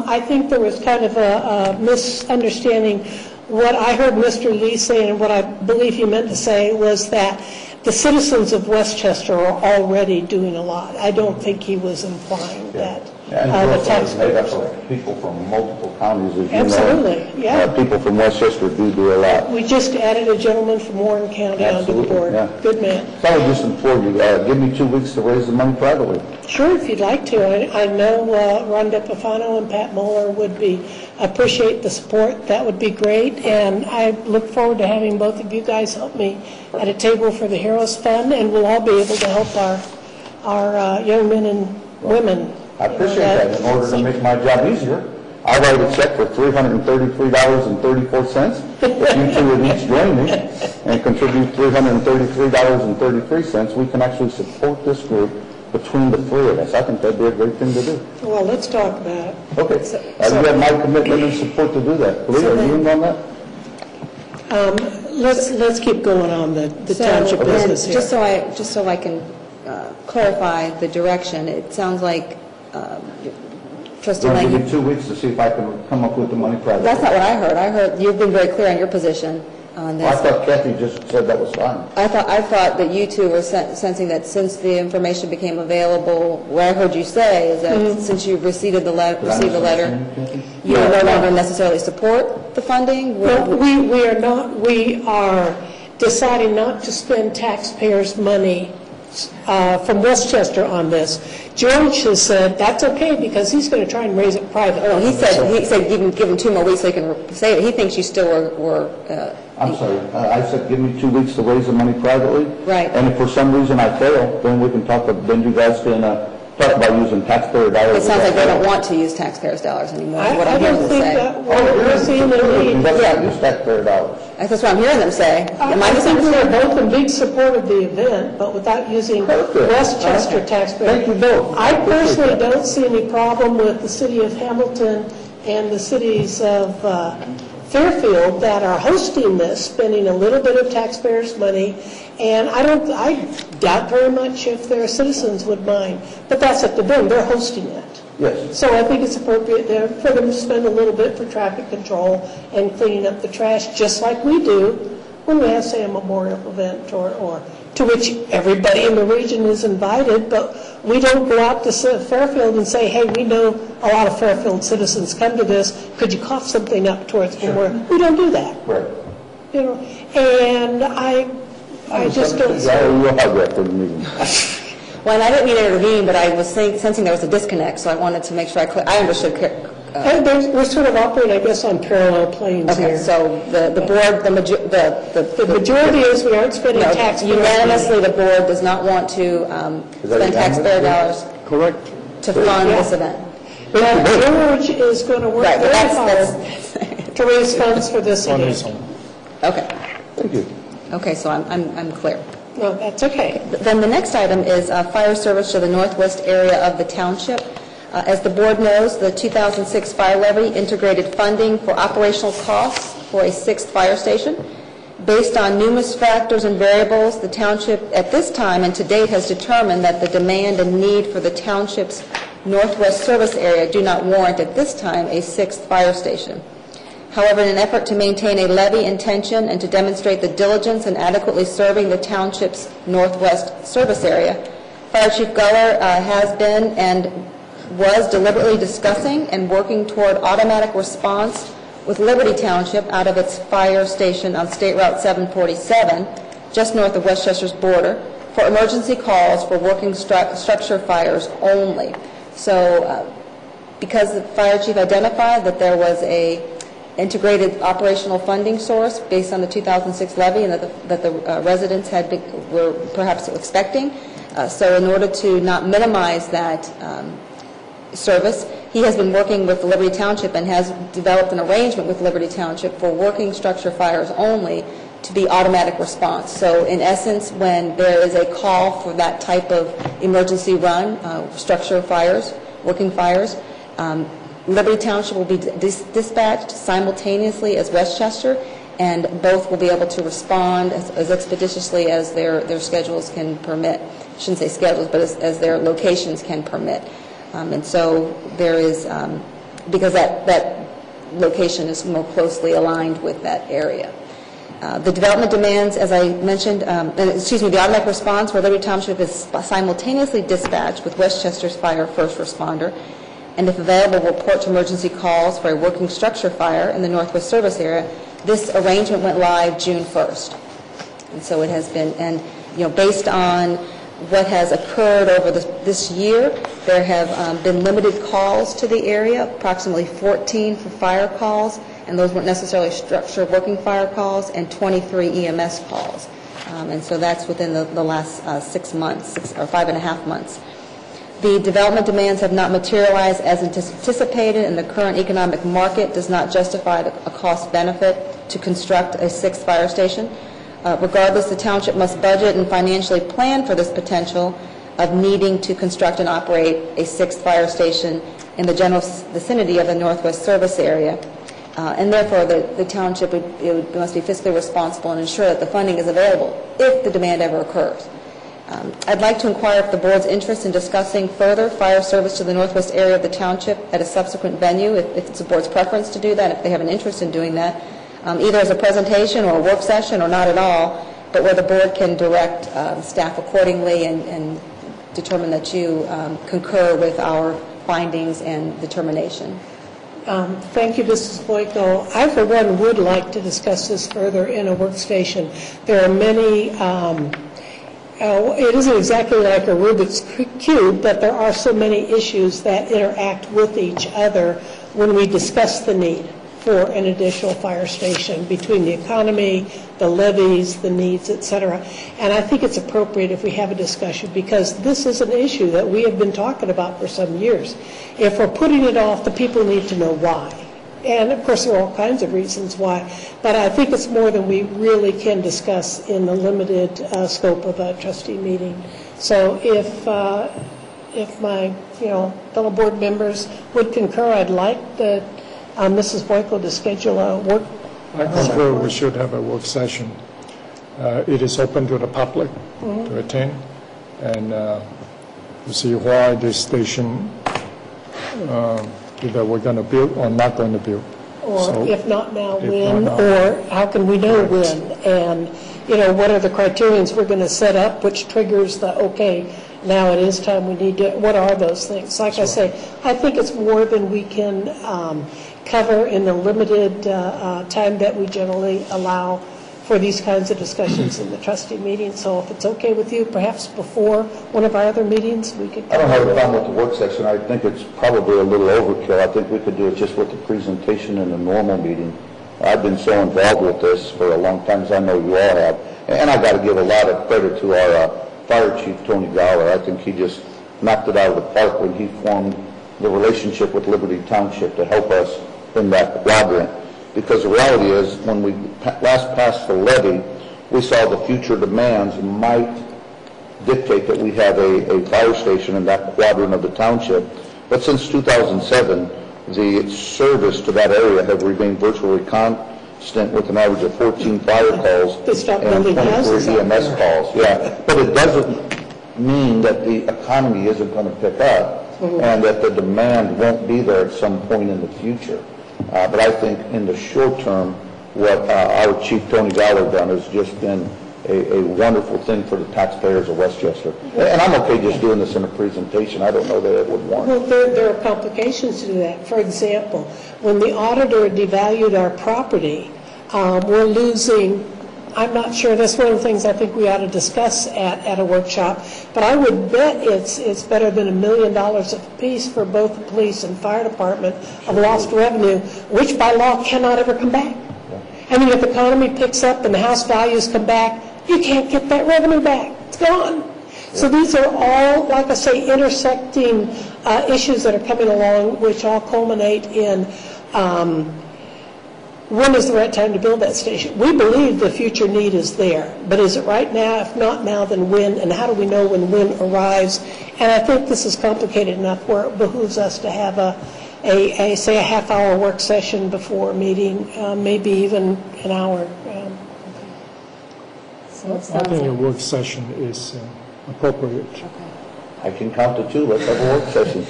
I think there was kind of a misunderstanding. What I heard Mr. Lee say, and what I believe he meant to say, was that the citizens of Westchester are already doing a lot. I don't think he was implying that. And the taxpayers. People from multiple counties, as you know. Absolutely, yeah. People from Westchester do a lot. We just added a gentleman from Warren County onto the board. Yeah. Good man. So I would just implore you, give me 2 weeks to raise the money privately. Sure, if you'd like to. I know Ron DePafano and Pat Moeller would appreciate the support. That would be great. And I look forward to having both of you guys help me at a table for the Heroes Fund, and we'll all be able to help our young men and women. I appreciate that. In order to make my job easier, I write a check for $333.34. If you two would each join me and contribute $333.33, we can actually support this group between the three of us. I think that'd be a great thing to do. Well, let's talk about it. Okay. You have my commitment and support to do that. Lee, are you in on that? Let's keep going on the township business here. Just so I can clarify the direction, it sounds like Trustee I'll Lang. give you 2 weeks to see if I can come up with the money privately. That's not what I heard. I heard you've been very clear on your position on this. I thought Kathy just said that was fine. I thought that you two were sensing that since the information became available, what I heard you say is that since you've received the letter, you no longer necessarily support the funding. No, we are not. We are deciding not to spend taxpayers' money from Westchester on this. George has said that's okay because he's going to try and raise it privately. Oh, he said give him 2 more weeks so he can say it. He thinks you still were I'm sorry, I said give me 2 weeks to raise the money privately. Right. And if for some reason I fail, then we can then you guys can talk about using taxpayer dollars. It sounds like they don't want to use taxpayers' dollars anymore. Is what I'm I hearing don't them think say. that we're seeing the need. Yeah, use taxpayer dollars. That's what I'm hearing them say. Am I I think we are misunderstanding? both in big support of the event, but without using Perfect. Westchester taxpayers. Thank you both. I personally don't see any problem with the city of Hamilton and the cities of Fairfield that are hosting this, spending a little bit of taxpayers' money, and I doubt very much if their citizens would mind. But that's up to them. They're hosting it. Yes. So I think it's appropriate there for them to spend a little bit for traffic control and cleaning up the trash, just like we do when we have, say, a memorial event or to which everybody in the region is invited, but we don't go out to Fairfield and say, hey, we know a lot of Fairfield citizens come to this. Could you cough something up towards memorial? We don't do that. Right. You know, and I just don't see. We'll have that for the meeting. Well, and I didn't mean to intervene, but I was sensing there was a disconnect, so I wanted to make sure I understood. We're sort of operating, I guess, on parallel planes Okay, here. so the board, the majority is we aren't spending taxpayer money. unanimously, the board does not want to spend taxpayer dollars Correct. to fund this event. But George is going to work Right, but very that's hard to raise funds for this On event. his own. Okay. Thank you. Okay, so I'm clear. No, that's okay. Then the next item is fire service to the northwest area of the township. As the board knows, the 2006 fire levy integrated funding for operational costs for a 6th fire station. Based on numerous factors and variables, the township at this time and to date has determined that the demand and need for the township's northwest service area do not warrant at this time a 6th fire station. However, in an effort to maintain a levy intention and to demonstrate the diligence in adequately serving the township's northwest service area, Fire Chief Guller has been and was deliberately discussing and working toward automatic response with Liberty Township out of its fire station on State Route 747, just north of Westchester's border, for emergency calls for working structure fires only. So because the Fire Chief identified that there was a integrated operational funding source based on the 2006 levy and that the residents were perhaps expecting, so in order to not minimize that service, he has been working with Liberty Township and has developed an arrangement with Liberty Township for working structure fires only to be automatic response. So in essence, when there is a call for that type of emergency run, structure fires, working fires, Liberty Township will be dispatched simultaneously as Westchester, and both will be able to respond as expeditiously as their schedules can permit. I shouldn't say schedules, but as their locations can permit. And so there is, because that location is more closely aligned with that area. The development demands, as I mentioned, the automatic response where Liberty Township is simultaneously dispatched with Westchester's fire first responder, and if available, will report to emergency calls for a working structure fire in the Northwest Service area. This arrangement went live June 1st. And so it has been, and based on what has occurred over this year, there have been limited calls to the area, approximately 14 for fire calls, and those weren't necessarily structure working fire calls, and 23 EMS calls. And so that's within the last 6 months, 5.5 months. The development demands have not materialized as anticipated, and the current economic market does not justify a cost benefit to construct a 6th fire station. Regardless, the township must budget and financially plan for this potential of needing to construct and operate a 6th fire station in the general vicinity of the Northwest Service area. And therefore, the township must be fiscally responsible and ensure that the funding is available if the demand ever occurs. I'd like to inquire if the board's interest in discussing further fire service to the northwest area of the township at a subsequent venue, if it's the board's preference to do that, if they have an interest in doing that, either as a presentation or a work session or not at all, but where the board can direct staff accordingly and determine that you concur with our findings and determination. Thank you, Mrs. Boyko. I, for one, would like to discuss this further in a workstation. There are many It isn't exactly like a Rubik's Cube, but there are so many issues that interact with each other when we discuss the need for an additional fire station between the economy, the levies, the needs, et cetera. And I think it's appropriate if we have a discussion, because this is an issue that we have been talking about for some years. If we're putting it off, the people need to know why. And, of course, there are all kinds of reasons why. But I think it's more than we really can discuss in the limited scope of a trustee meeting. So if my, fellow board members would concur, I'd like Mrs. Boyko to schedule a work. I concur we should have a work session. It is open to the public to attend, and to see why this station either we're going to build or not going to build. Or if not now, when, or how can we know when? And, what are the criterions we're going to set up, which triggers the, okay, now it is time we need to, what are those things? Like I say, I think it's more than we can cover in the limited time that we generally allow for these kinds of discussions in the trustee meeting. So if it's okay with you, perhaps before one of our other meetings, we could... I don't have a problem with the work session. I think it's probably a little overkill. I think we could do it just with the presentation in a normal meeting. I've been so involved with this for a long time, as I know you all have. And I've got to give a lot of credit to our fire chief, Tony Gower. I think he just knocked it out of the park when he formed the relationship with Liberty Township to help us in that quadrant. Because the reality is, when we last passed the levy, we saw the future demands might dictate that we have a fire station in that quadrant of the township. But since 2007, the service to that area have remained virtually constant, with an average of 14 fire calls and 24 EMS calls. Yeah, but it doesn't mean that the economy isn't going to pick up and that the demand won't be there at some point in the future. But I think in the short term, what our Chief Tony Gower done has just been a wonderful thing for the taxpayers of Westchester. And I'm okay just doing this in a presentation. I don't know that it would warrant. Well, there are complications to that. For example, when the auditor devalued our property, we're losing... I'm not sure. That's one of the things I think we ought to discuss at a workshop. But I would bet it's better than $1 million apiece for both the police and fire department of lost revenue, which by law cannot ever come back. I mean, if the economy picks up and the house values come back, you can't get that revenue back. It's gone. So these are all, like I say, intersecting issues that are coming along, which all culminate in when is the right time to build that station? We believe the future need is there, but is it right now? If not now, then when? And how do we know when arrives? And I think this is complicated enough where it behooves us to have say a half-hour work session before a meeting, maybe even an hour. I think a work session is appropriate. Okay. I can count to 2. Let's have a work session.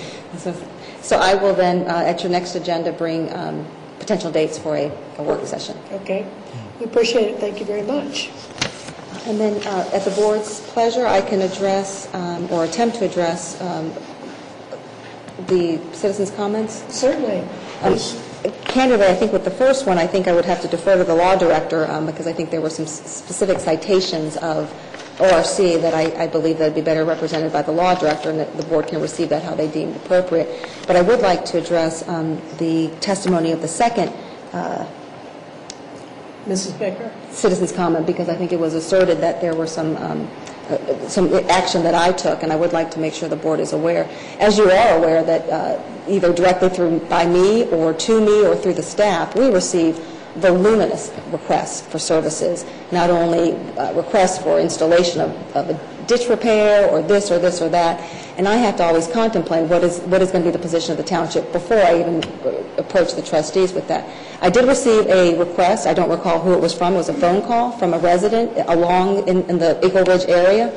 So I will then, at your next agenda, bring potential dates for a work session. Okay. We appreciate it. Thank you very much. And then at the board's pleasure, I can address or attempt to address the citizens' comments. Certainly. Candidly, I think with the first one, I think I would have to defer to the law director because I think there were some specific citations of ORC that I believe that would be better represented by the law director, and that the board can receive that how they deem appropriate. But I would like to address the testimony of the second Mrs. Becker? Citizens' comment, because I think it was asserted that there were some action that I took, and I would like to make sure the board is aware. As you are aware that either directly by me or to me or through the staff, we receive voluminous requests for services, not only requests for installation of a ditch repair or this or this or that, and I have to always contemplate what is going to be the position of the township before I even approach the trustees with that. I did receive a request, I don't recall who it was from, it was a phone call from a resident along in the Eagle Ridge area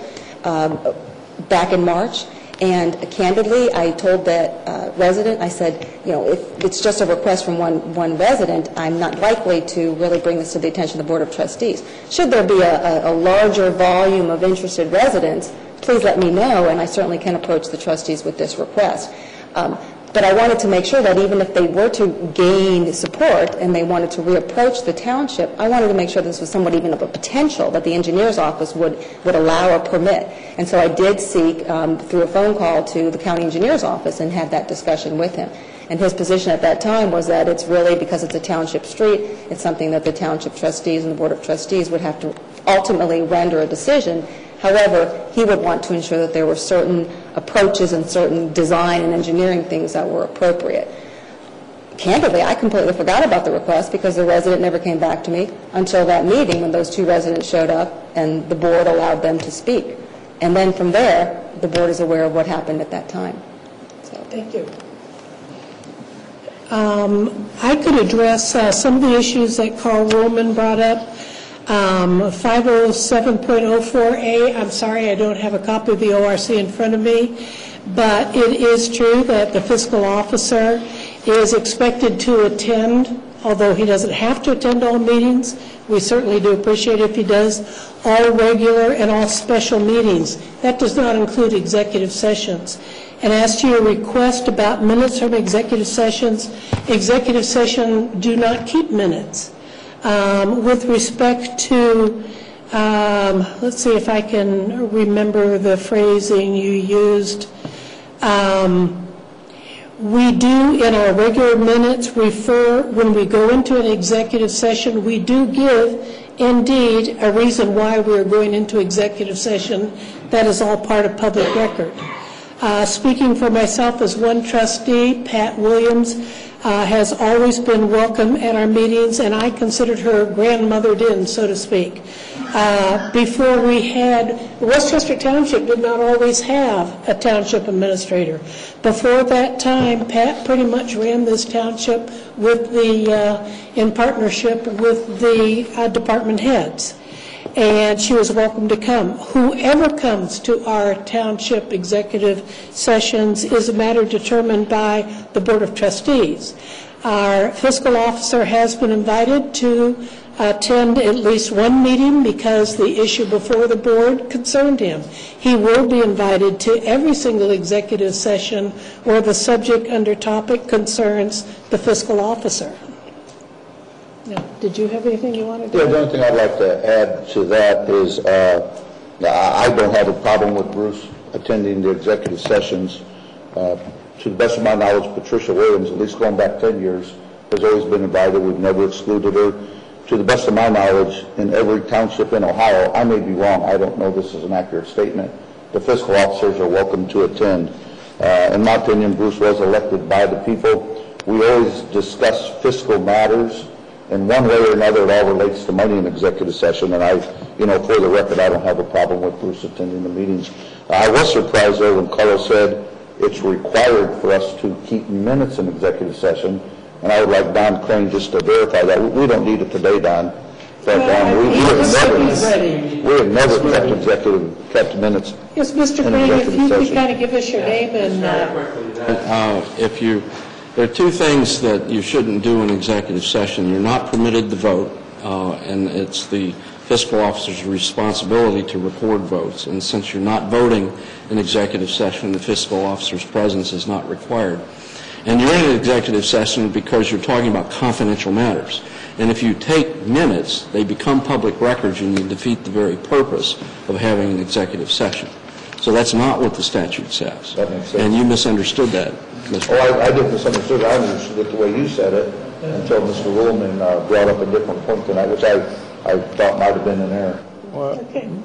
back in March. And candidly, I told that resident, I said, if it's just a request from one resident, I'm not likely to really bring this to the attention of the Board of Trustees. Should there be a larger volume of interested residents, please let me know, and I certainly can approach the trustees with this request. But I wanted to make sure that even if they were to gain support and they wanted to reapproach the township, I wanted to make sure this was somewhat even of a potential that the engineer's office would allow or permit. And so I did seek, through a phone call to the county engineer's office, and had that discussion with him. And his position at that time was that it's really, because it's a township street, it's something that the township trustees and the board of trustees would have to ultimately render a decision. However, he would want to ensure that there were certain approaches and certain design and engineering things that were appropriate. Candidly, I completely forgot about the request because the resident never came back to me until that meeting when those two residents showed up and the board allowed them to speak. And then from there, the board is aware of what happened at that time. So. Thank you. I could address some of the issues that Carl Roman brought up. 507.04A, I'm sorry I don't have a copy of the ORC in front of me, but it is true that the fiscal officer is expected to attend, although he doesn't have to attend all meetings. We certainly do appreciate it if he does, all regular and all special meetings. That does not include executive sessions. And as to your request about minutes from executive sessions do not keep minutes. With respect to, let's see if I can remember the phrasing you used. We do, in our regular minutes, refer, when we go into an executive session, we do give, indeed, a reason why we're going into executive session. That is all part of public record. Speaking for myself as one trustee, Pat Williams has always been welcome at our meetings, and I considered her grandmothered in, so to speak. Before we had, Westchester Township did not always have a township administrator. Before that time, Pat pretty much ran this township with in partnership with the department heads. And she was welcome to come. Whoever comes to our township executive sessions is a matter determined by the Board of Trustees. Our fiscal officer has been invited to attend at least one meeting because the issue before the board concerned him. He will be invited to every single executive session where the subject under topic concerns the fiscal officer. Yeah. Did you have anything you wanted to add? The only thing I'd like to add to that is I don't have a problem with Bruce attending the executive sessions. To the best of my knowledge, Patricia Williams, at least going back 10 years, has always been invited. We've never excluded her. To the best of my knowledge, in every township in Ohio, I may be wrong, I don't know this is an accurate statement, the fiscal officers are welcome to attend. In my opinion, Bruce was elected by the people. We always discuss fiscal matters. In one way or another, it all relates to money in executive session, and for the record, I don't have a problem with Bruce attending the meetings. I was surprised, though, when Carlos said it's required for us to keep minutes in executive session, and I would like Don Crane just to verify that. We don't need it today, Don. We have never kept minutes. Yes, Mr. Crane, if you could kind of give us your name and... There are two things that you shouldn't do in executive session. You're not permitted to vote, and it's the fiscal officer's responsibility to record votes. And since you're not voting in executive session, the fiscal officer's presence is not required. And you're in an executive session because you're talking about confidential matters. And if you take minutes, they become public records, and you defeat the very purpose of having an executive session. So that's not what the statute says. That makes sense. And you misunderstood that. I didn't misunderstand it. I understood it the way you said it until Mr. Ruhlman brought up a different point tonight, which I thought might have been an error. Well,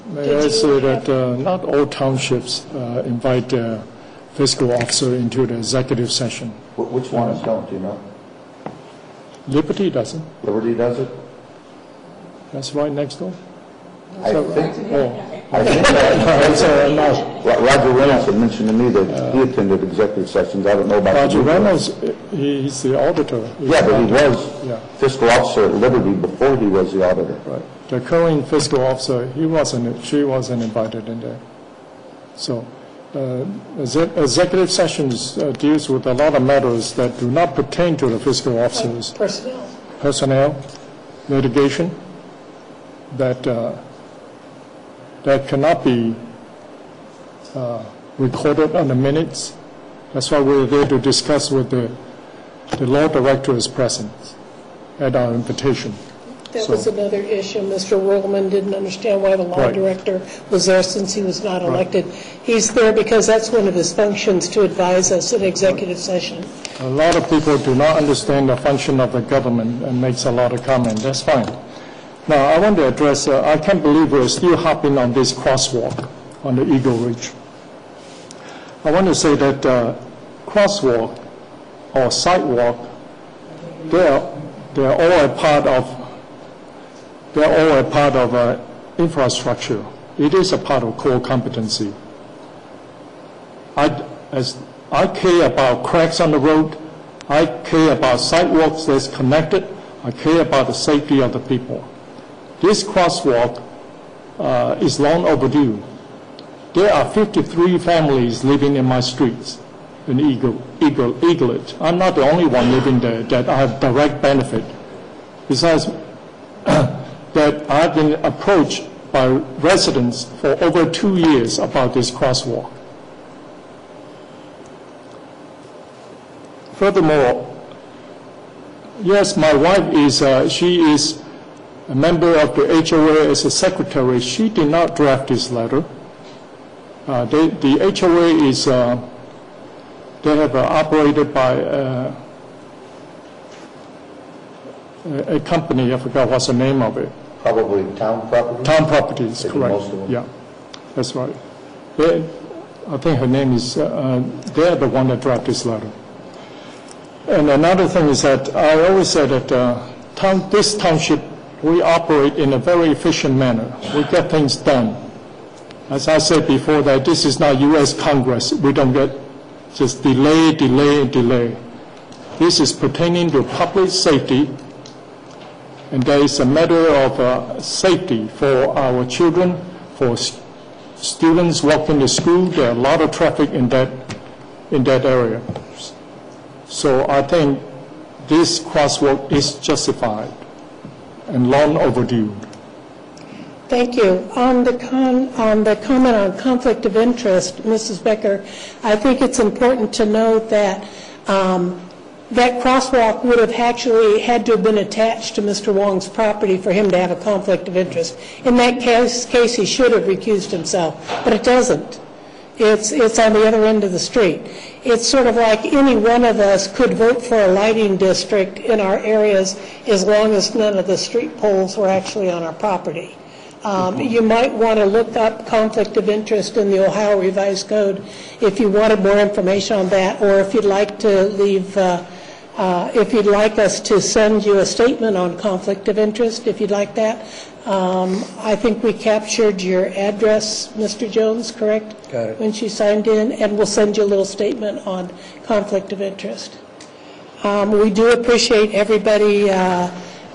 may I say that not all townships invite their fiscal officer into the executive session. Which ones don't, do you know? Liberty doesn't. Liberty does it? That's right next door. I think no. Roger Reynolds had mentioned to me that he attended executive sessions. I don't know about Roger Reynolds, he's the auditor. Yeah, but he was fiscal officer at Liberty before he was the auditor. Right. The current fiscal officer, she wasn't invited in there. So executive sessions deals with a lot of matters that do not pertain to the fiscal officers. Like personnel, litigation, that cannot be recorded on the minutes. That's why we're there to discuss with the law director is present at our invitation. That was another issue. Mr. Whirlman didn't understand why the law director was there since he was not elected. He's there because that's one of his functions, to advise us in executive session. A lot of people do not understand the function of the government and makes a lot of comment. That's fine. Now, I want to address, I can't believe we're still hopping on this crosswalk on the Eagle Ridge. I want to say that crosswalk or sidewalk, they're all a part of infrastructure. It is a part of core competency. I care about cracks on the road. I care about sidewalks that's connected. I care about the safety of the people. This crosswalk is long overdue. There are 53 families living in my streets in Eaglet. I'm not the only one living there that I have direct benefit. Besides that, I've been approached by residents for over 2 years about this crosswalk. Furthermore, yes, my wife she is a member of the HOA as a secretary. She did not draft this letter. The HOA is, they have operated by a company, I forgot what's the name of it. Probably Town Properties? Town Properties, They do correct. most of them. Yeah, that's right. I think her name is, they're the one that drafted this letter. And another thing is that I always said that this township, we operate in a very efficient manner. We get things done. As I said before, that this is not U.S. Congress. We don't get just delay. This is pertaining to public safety, and there is a matter of safety for our children, for students walking to school. There are a lot of traffic in that area. So I think this crosswalk is justified and long overdue. Thank you. On the comment on conflict of interest, Mrs. Becker, I think it's important to note that that crosswalk would have actually had to have been attached to Mr. Wong's property for him to have a conflict of interest. In that case, he should have recused himself, but it doesn't. It's on the other end of the street. It's sort of like any one of us could vote for a lighting district in our areas as long as none of the street poles were actually on our property. You might want to look up conflict of interest in the Ohio Revised Code if you wanted more information on that, or if you'd like to leave, if you'd like us to send you a statement on conflict of interest, if you'd like that. I think we captured your address, Mr. Jones, correct? Got it. When she signed in, and we'll send you a little statement on conflict of interest. We do appreciate everybody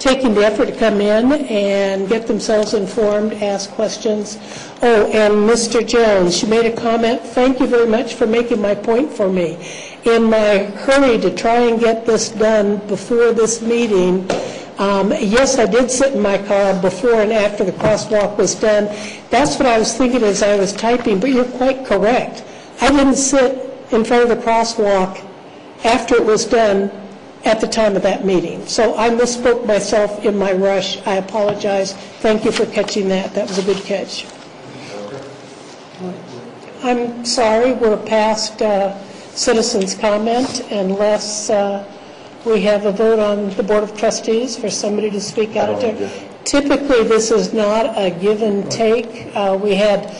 taking the effort to come in and get themselves informed, ask questions. Oh, and Mr. Jones, you made a comment. Thank you very much for making my point for me. In my hurry to try and get this done before this meeting, yes, I did sit in my car before and after the crosswalk was done. That's what I was thinking as I was typing, but you're quite correct. I didn't sit in front of the crosswalk after it was done at the time of that meeting. So I misspoke myself in my rush. I apologize. Thank you for catching that. That was a good catch. I'm sorry, we're past citizens' comment unless we have a vote on the Board of Trustees for somebody to speak out there. Typically, this is not a give and take. We had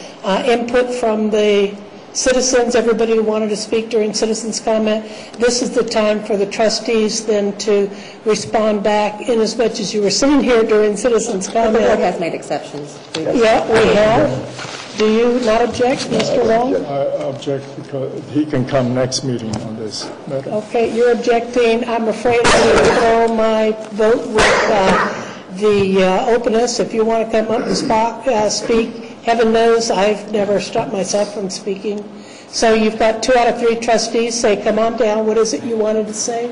input from the citizens, everybody who wanted to speak during citizens' comment. This is the time for the trustees then to respond back in as much as you were sitting here during citizens' comment. The board has made exceptions. Yeah, we have. Do you not object, Mr. Long? I object because he can come next meeting on this matter. Okay, you're objecting. I'm afraid I will throw my vote with the openness. If you want to come up and speak, heaven knows I've never stopped myself from speaking. So you've got 2 out of 3 trustees say, come on down. What is it you wanted to say?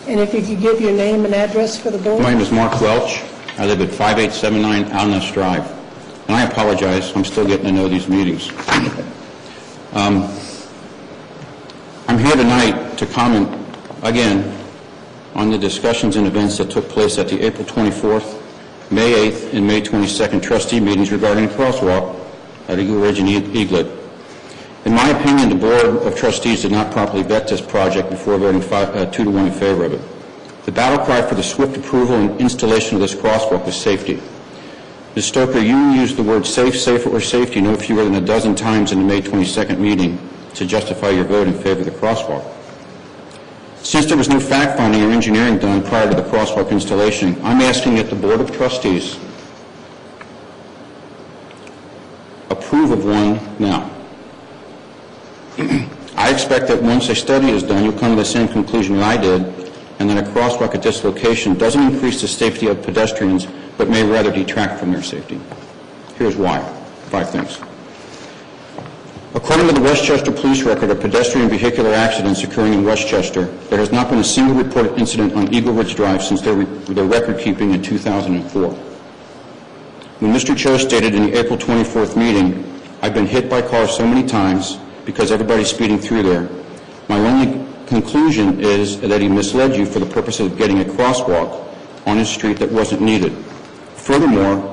And if you could give your name and address for the board. My name is Mark Welch. I live at 5879 Alness Drive. And I apologize, I'm still getting to know these meetings. I'm here tonight to comment again on the discussions and events that took place at the April 24th, May 8th, and May 22nd trustee meetings regarding a crosswalk at Eagle Ridge and Eaglet. In my opinion, the Board of Trustees did not properly vet this project before voting 2-1 in favor of it. The battle cry for the swift approval and installation of this crosswalk was safety. Ms. Stoker, you used the word safe, safer, or safety no fewer than a dozen times in the May 22nd meeting to justify your vote in favor of the crosswalk. Since there was no fact-finding or engineering done prior to the crosswalk installation, I'm asking that the Board of Trustees approve of one now. I expect that once a study is done, you'll come to the same conclusion that I did, and that a crosswalk at this location doesn't increase the safety of pedestrians, but may rather detract from their safety. Here's why. 5 things. According to the Westchester Police record of pedestrian vehicular accidents occurring in Westchester, there has not been a single reported incident on Eagle Ridge Drive since their record keeping in 2004. When Mr. Cho stated in the April 24th meeting, "I've been hit by cars so many times because everybody's speeding through there," my only conclusion is that he misled you for the purpose of getting a crosswalk on a street that wasn't needed. Furthermore,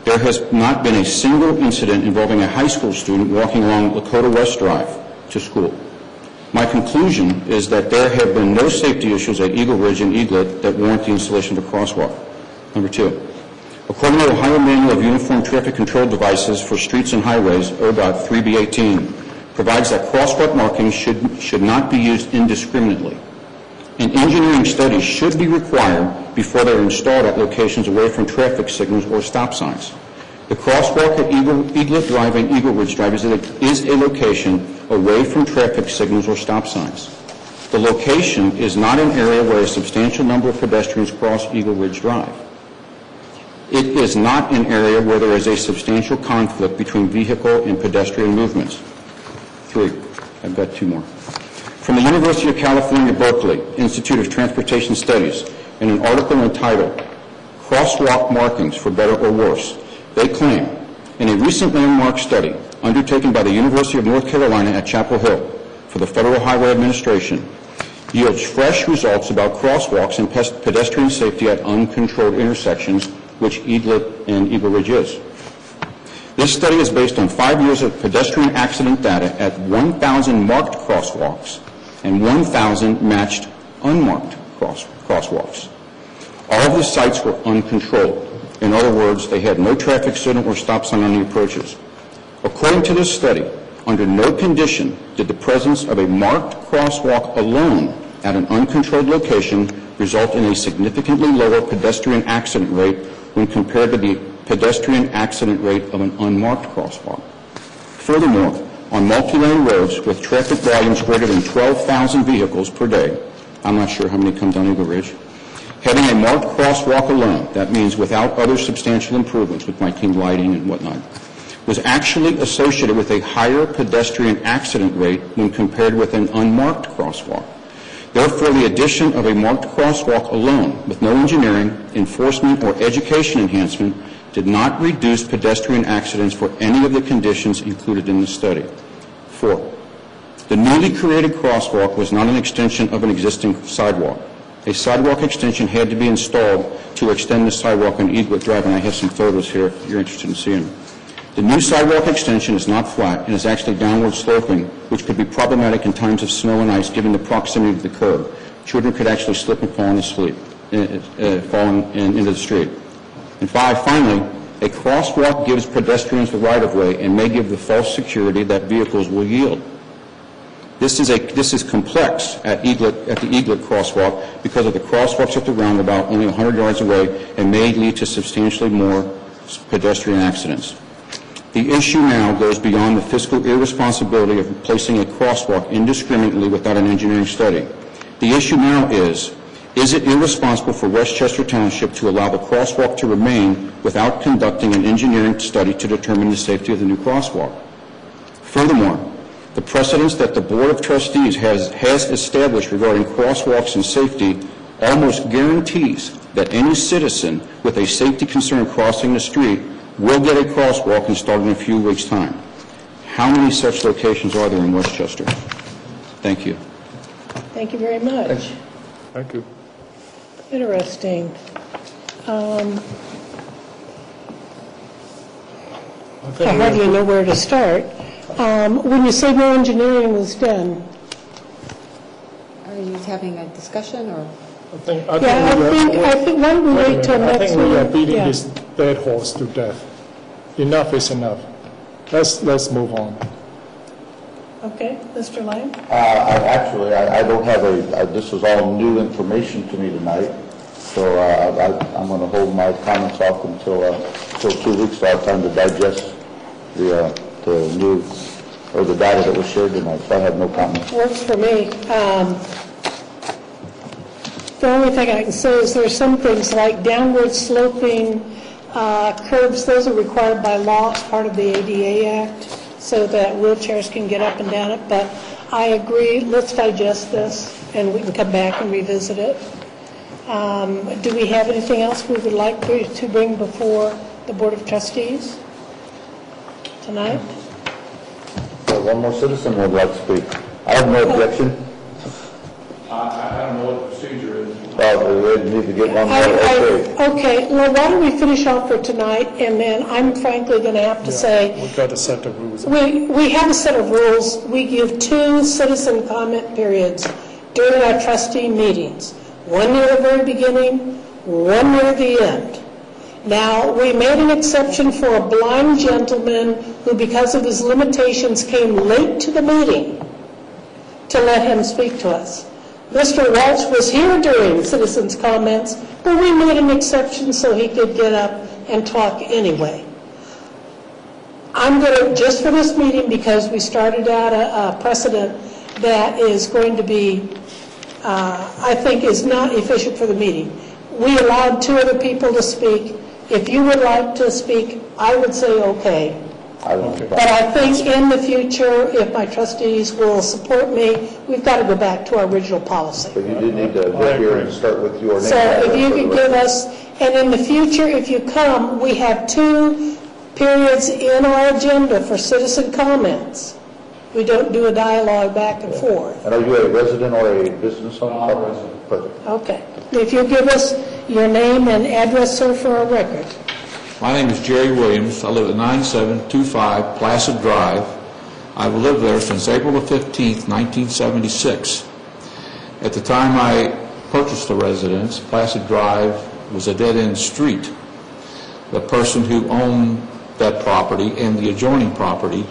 there has not been a single incident involving a high school student walking along Lakota West Drive to school. My conclusion is that there have been no safety issues at Eagle Ridge and Eaglet that warrant the installation of a crosswalk. Number 2, according to the Ohio Manual of Uniform Traffic Control Devices for Streets and Highways, ODOT 3B18, provides that crosswalk markings should not be used indiscriminately. An engineering study should be required before they are installed at locations away from traffic signals or stop signs. The crosswalk at Eaglet Drive and Eagle Ridge Drive is a location away from traffic signals or stop signs. The location is not an area where a substantial number of pedestrians cross Eagle Ridge Drive. It is not an area where there is a substantial conflict between vehicle and pedestrian movements. 3, I've got 2 more. From the University of California, Berkeley, Institute of Transportation Studies, in an article entitled "Crosswalk Markings for Better or Worse," they claim, in a recent landmark study undertaken by the University of North Carolina at Chapel Hill for the Federal Highway Administration, yields fresh results about crosswalks and pedestrian safety at uncontrolled intersections, which Eaglet and Eagle Ridge is. This study is based on 5 years of pedestrian accident data at 1,000 marked crosswalks and 1,000 matched unmarked crosswalks. All of the sites were uncontrolled. In other words, they had no traffic signal or stop sign on the approaches. According to this study, under no condition did the presence of a marked crosswalk alone at an uncontrolled location result in a significantly lower pedestrian accident rate when compared to the pedestrian accident rate of an unmarked crosswalk. Furthermore, on multi-lane roads with traffic volumes greater than 12,000 vehicles per day, I'm not sure how many come down Eagle Ridge, having a marked crosswalk alone, that means without other substantial improvements with marking lighting and whatnot, was actually associated with a higher pedestrian accident rate when compared with an unmarked crosswalk. Therefore, the addition of a marked crosswalk alone, with no engineering, enforcement, or education enhancement, did not reduce pedestrian accidents for any of the conditions included in the study. 4, the newly created crosswalk was not an extension of an existing sidewalk. A sidewalk extension had to be installed to extend the sidewalk on Eaglet Drive, and I have some photos here if you're interested in seeing them. The new sidewalk extension is not flat and is actually downward sloping, which could be problematic in times of snow and ice given the proximity to the curb. Children could actually slip and fall into the street. And 5, finally, a crosswalk gives pedestrians the right-of-way and may give the false security that vehicles will yield. This is complex at the Eaglet crosswalk because of the crosswalks at the roundabout only 100 yards away and may lead to substantially more pedestrian accidents. The issue now goes beyond the fiscal irresponsibility of placing a crosswalk indiscriminately without an engineering study. The issue now is it irresponsible for Westchester Township to allow the crosswalk to remain without conducting an engineering study to determine the safety of the new crosswalk? Furthermore, the precedence that the Board of Trustees has established regarding crosswalks and safety almost guarantees that any citizen with a safety concern crossing the street will get a crosswalk installed in a few weeks' time. How many such locations are there in Westchester? Thank you. Thank you very much. Thank you. Interesting. I hardly know where to start. When you say no engineering was done, Are you having a discussion, or? I think I think why don't we wait till I next think we are week? beating Yeah. this dead horse to death. Enough is enough. Let's move on. Okay, Mr. Lang? I don't have this is all new information to me tonight, so I'm going to hold my comments off until 2 weeks, so I have time to digest the new, or the data that was shared tonight, so I have no comments. Works for me. The only thing I can say is there are some things like downward sloping curbs, those are required by law as part of the ADA Act, so that wheelchairs can get up and down it. But I agree, let's digest this, and we can come back and revisit it. Do we have anything else we would like to bring before the Board of Trustees tonight? One more citizen would like to speak. I have no objection. I don't know what the procedure is. We need to get one more. Okay, well, why don't we finish off for tonight, and then I'm frankly going to have to say, We've got a set of rules. we have a set of rules. We give 2 citizen comment periods during our trustee meetings, one near the very beginning, one near the end. Now, we made an exception for a blind gentleman who, because of his limitations, came late to the meeting to let him speak to us. Mr. Walsh was here during citizens' comments, but we made an exception so he could get up and talk anyway. I'm going to, just for this meeting, because we started out a precedent that is going to be, I think, is not efficient for the meeting. We allowed 2 other people to speak. If you would like to speak, I would say okay. But I think in the future, if my trustees will support me, we've got to go back to our original policy. But you did need to get here and start with your name. So if you could give us, and in the future, if you come, we have 2 periods in our agenda for citizen comments. We don't do a dialogue back and forth. And are you a resident or a business owner? I'm a resident. Perfect. Okay. If you'll give us your name and address, sir, for our record. My name is Jerry Williams. I live at 9725 Placid Drive. I've lived there since April the 15th, 1976. At the time I purchased the residence, Placid Drive was a dead-end street. The person who owned that property and the adjoining property,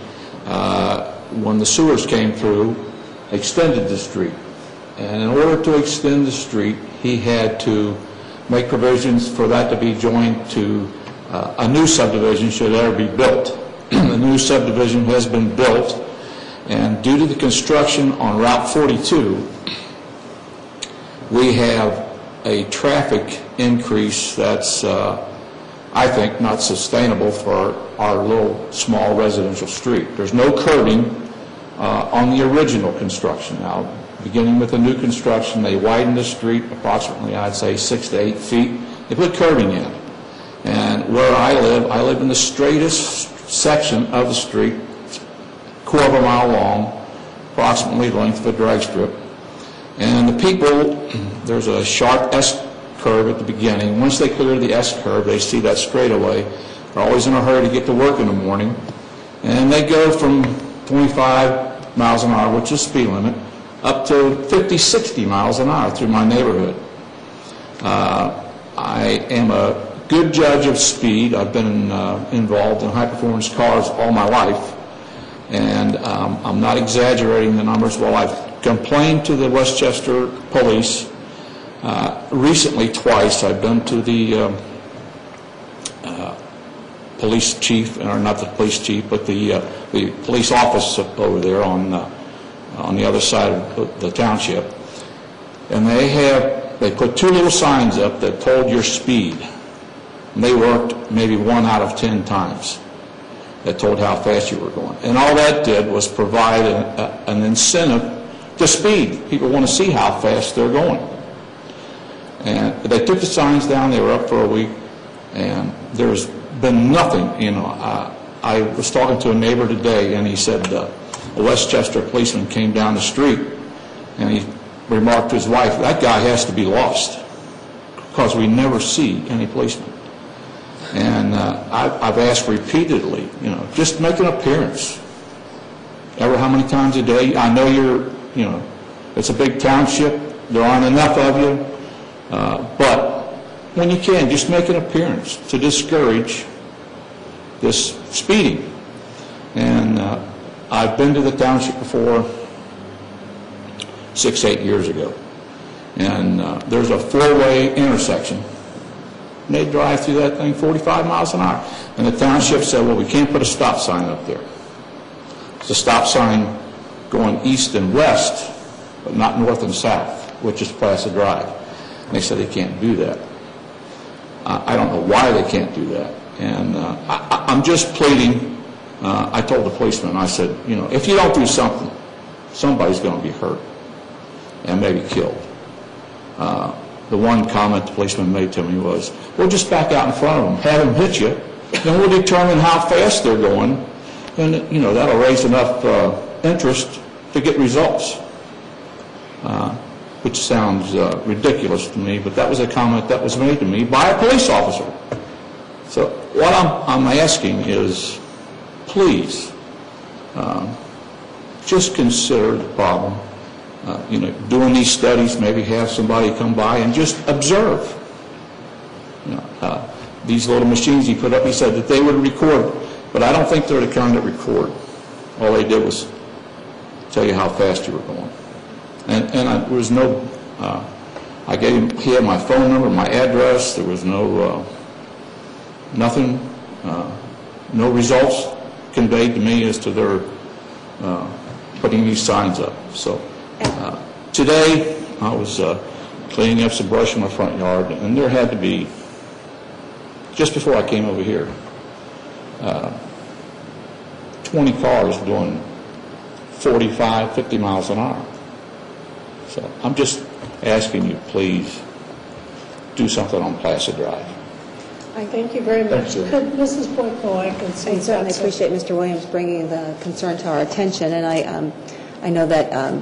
when the sewers came through, extended the street. And in order to extend the street, he had to make provisions for that to be joined to a new subdivision should ever be built. The new subdivision has been built, and due to the construction on Route 42, we have a traffic increase that's, I think, not sustainable for our little small residential street. There's no curbing on the original construction. Now, beginning with the new construction, they widened the street approximately, I'd say, 6 to 8 feet. They put curbing in. And where I live in the straightest section of the street, quarter mile long, approximately the length of a drag strip. And the people, there's a sharp S curve at the beginning. Once they clear the S curve, they see that straightaway. They're always in a hurry to get to work in the morning. And they go from 25 miles an hour, which is the speed limit, up to 50, 60 miles an hour through my neighborhood. I am a good judge of speed. I've been involved in high-performance cars all my life, and I'm not exaggerating the numbers. Well, I've complained to the Westchester police recently twice. I've been to the police chief, or not the police chief, but the police office over there on the other side of the township, and they put 2 little signs up that told your speed. And they worked maybe 1 out of 10 times that told how fast you were going. And all that did was provide an incentive to speed. People want to see how fast they're going. And they took the signs down. They were up for a week, and there's been nothing. I was talking to a neighbor today, and he said a Westchester policeman came down the street, and he remarked to his wife, that guy has to be lost, because we never see any policemen. And I've asked repeatedly, just make an appearance. Ever how many times a day? I know it's a big township, there aren't enough of you, but when you can, just make an appearance to discourage this speeding. And I've been to the township before 6-8 years ago, and there's a 4-way intersection. And they drive through that thing 45 miles an hour. And the township said, well, we can't put a stop sign up there. It's a stop sign going east and west, but not north and south, which is Placid Drive. And they said they can't do that. I don't know why they can't do that. And I'm just pleading. I told the policeman, I said, if you don't do something, somebody's going to be hurt and maybe killed. The one comment the policeman made to me was, we'll just back out in front of them, have them hit you, then we'll determine how fast they're going, and that'll raise enough interest to get results. Which sounds ridiculous to me, but that was a comment that was made to me by a police officer. So what I'm asking is, please, just consider the problem. Doing these studies, maybe have somebody come by and just observe. These little machines he put up, he said that they would record, but I don't think they're the kind that record. All they did was tell you how fast you were going. And there was no, I gave him, he had my phone number, my address, there was no, nothing, no results conveyed to me as to their putting these signs up. So today I was cleaning up some brush in my front yard, and there had to be, just before I came over here, 20 cars doing 45, 50 miles an hour. So I'm just asking you, please, do something on Placid Drive. Thank you very much. Mrs. Boyko, I can see. I certainly appreciate Mr. Williams bringing the concern to our attention, and I know that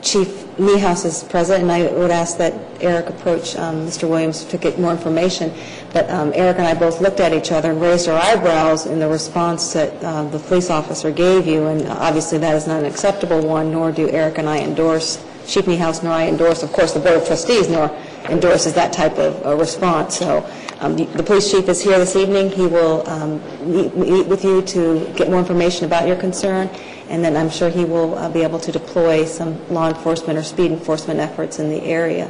Chief Niehaus is present, and I would ask that Eric approach Mr. Williams to get more information. But Eric and I both looked at each other and raised our eyebrows in the response that the police officer gave you, and obviously that is not an acceptable one, nor do Eric and I endorse, Chief Niehaus nor I endorse, of course the Board of Trustees nor endorses that type of response. So the police chief is here this evening. He will meet with you to get more information about your concern, and then I'm sure he will be able to deploy some law enforcement or speed enforcement efforts in the area.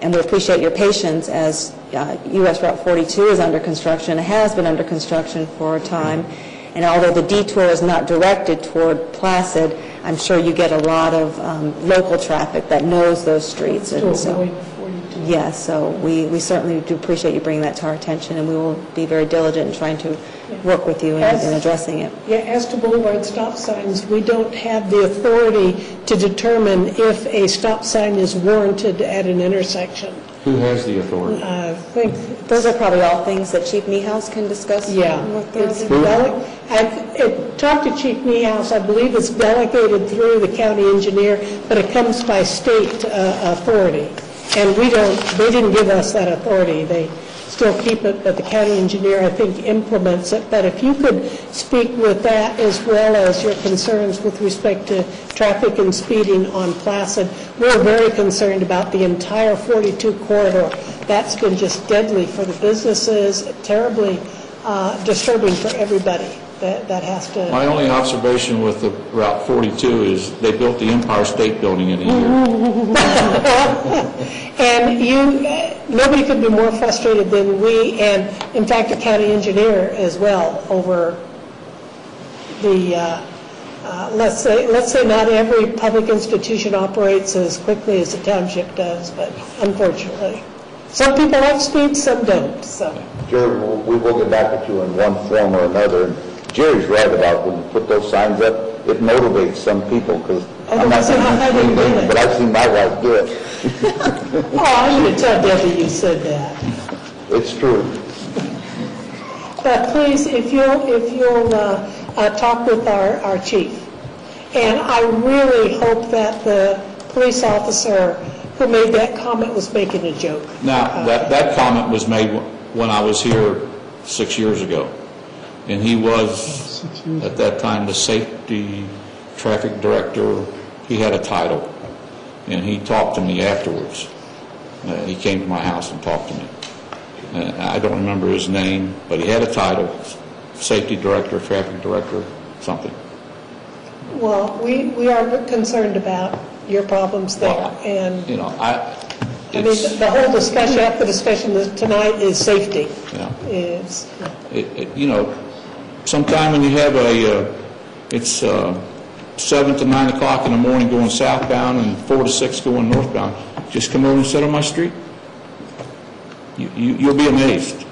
And we appreciate your patience as U.S. Route 42 is under construction. It has been under construction for a time. And although the detour is not directed toward Placid, I'm sure you get a lot of local traffic that knows those streets. And so, yes, so we certainly do appreciate you bringing that to our attention, and we will be very diligent in trying to work with you in addressing it. Yeah, as to boulevard stop signs, we don't have the authority to determine if a stop sign is warranted at an intersection. Who has the authority? I think those are probably all things that Chief Niehaus can discuss. Yeah. I've talked to Chief Niehaus. I believe it's delegated through the county engineer, but it comes by state authority. And they didn't give us that authority. They still keep it, but the county engineer, I think, implements it. But if you could speak with that as well as your concerns with respect to traffic and speeding on Placid, we're very concerned about the entire 42 corridor. That's been just deadly for the businesses, terribly disturbing for everybody. That has to... My only observation with the Route 42 is they built the Empire State Building in a year. And nobody could be more frustrated than we, and in fact the county engineer as well, over the, let's say not every public institution operates as quickly as the township does, but unfortunately. Some people like speed, some don't. So. Jerry, we will get back at you in one form or another. Jerry's right about when you put those signs up, it motivates some people, because I'm not saying anything, but I've seen my wife do it. Oh, I'm going to tell Debbie you said that. It's true. But please, if you'll talk with our chief. And I really hope that the police officer who made that comment was making a joke. Now, that comment was made when I was here 6 years ago. And he was, at that time, the safety traffic director. He had a title. And he talked to me afterwards. He came to my house and talked to me. I don't remember his name, but he had a title, safety director, traffic director, something. Well, we are concerned about your problems there. Well, and you know, I mean, the whole discussion, after discussion tonight is safety. Yeah. It's, you know, sometime when you have it's 7 to 9 o'clock in the morning going southbound and 4 to 6 going northbound, just come over and sit on my street. You'll be amazed.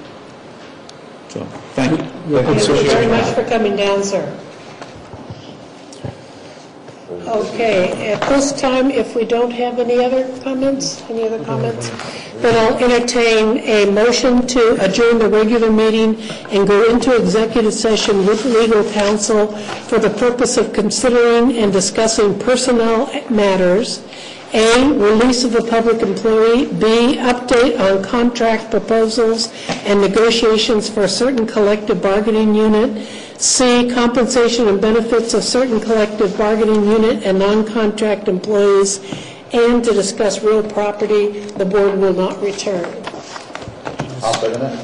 So, thank you. Thank you very much for coming down, sir. Okay, at this time, if we don't have any other comments, then I'll entertain a motion to adjourn the regular meeting and go into executive session with legal counsel for the purpose of considering and discussing personnel matters. A, release of a public employee. B, update on contract proposals and negotiations for a certain collective bargaining unit. C, compensation and benefits of certain collective bargaining unit and non-contract employees. And to discuss real property. The board will not return. I'll second that.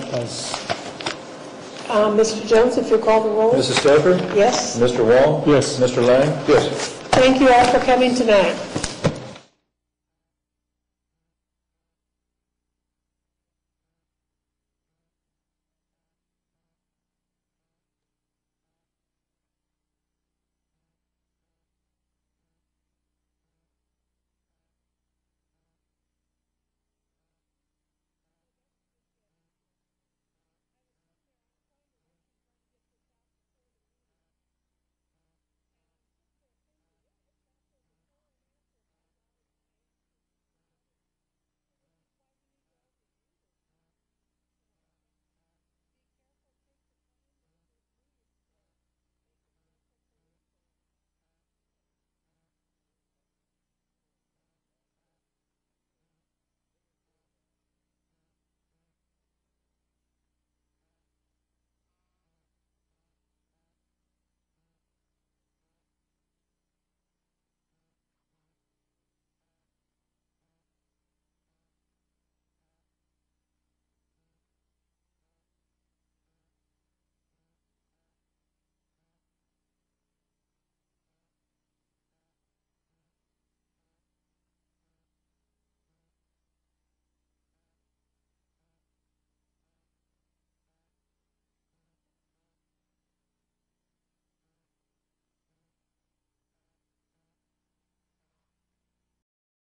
Mr. Jones, if you'll call the roll. Mrs. Stoker? Yes. Mr. Wall? Yes. Mr. Lang? Yes. Thank you all for coming tonight.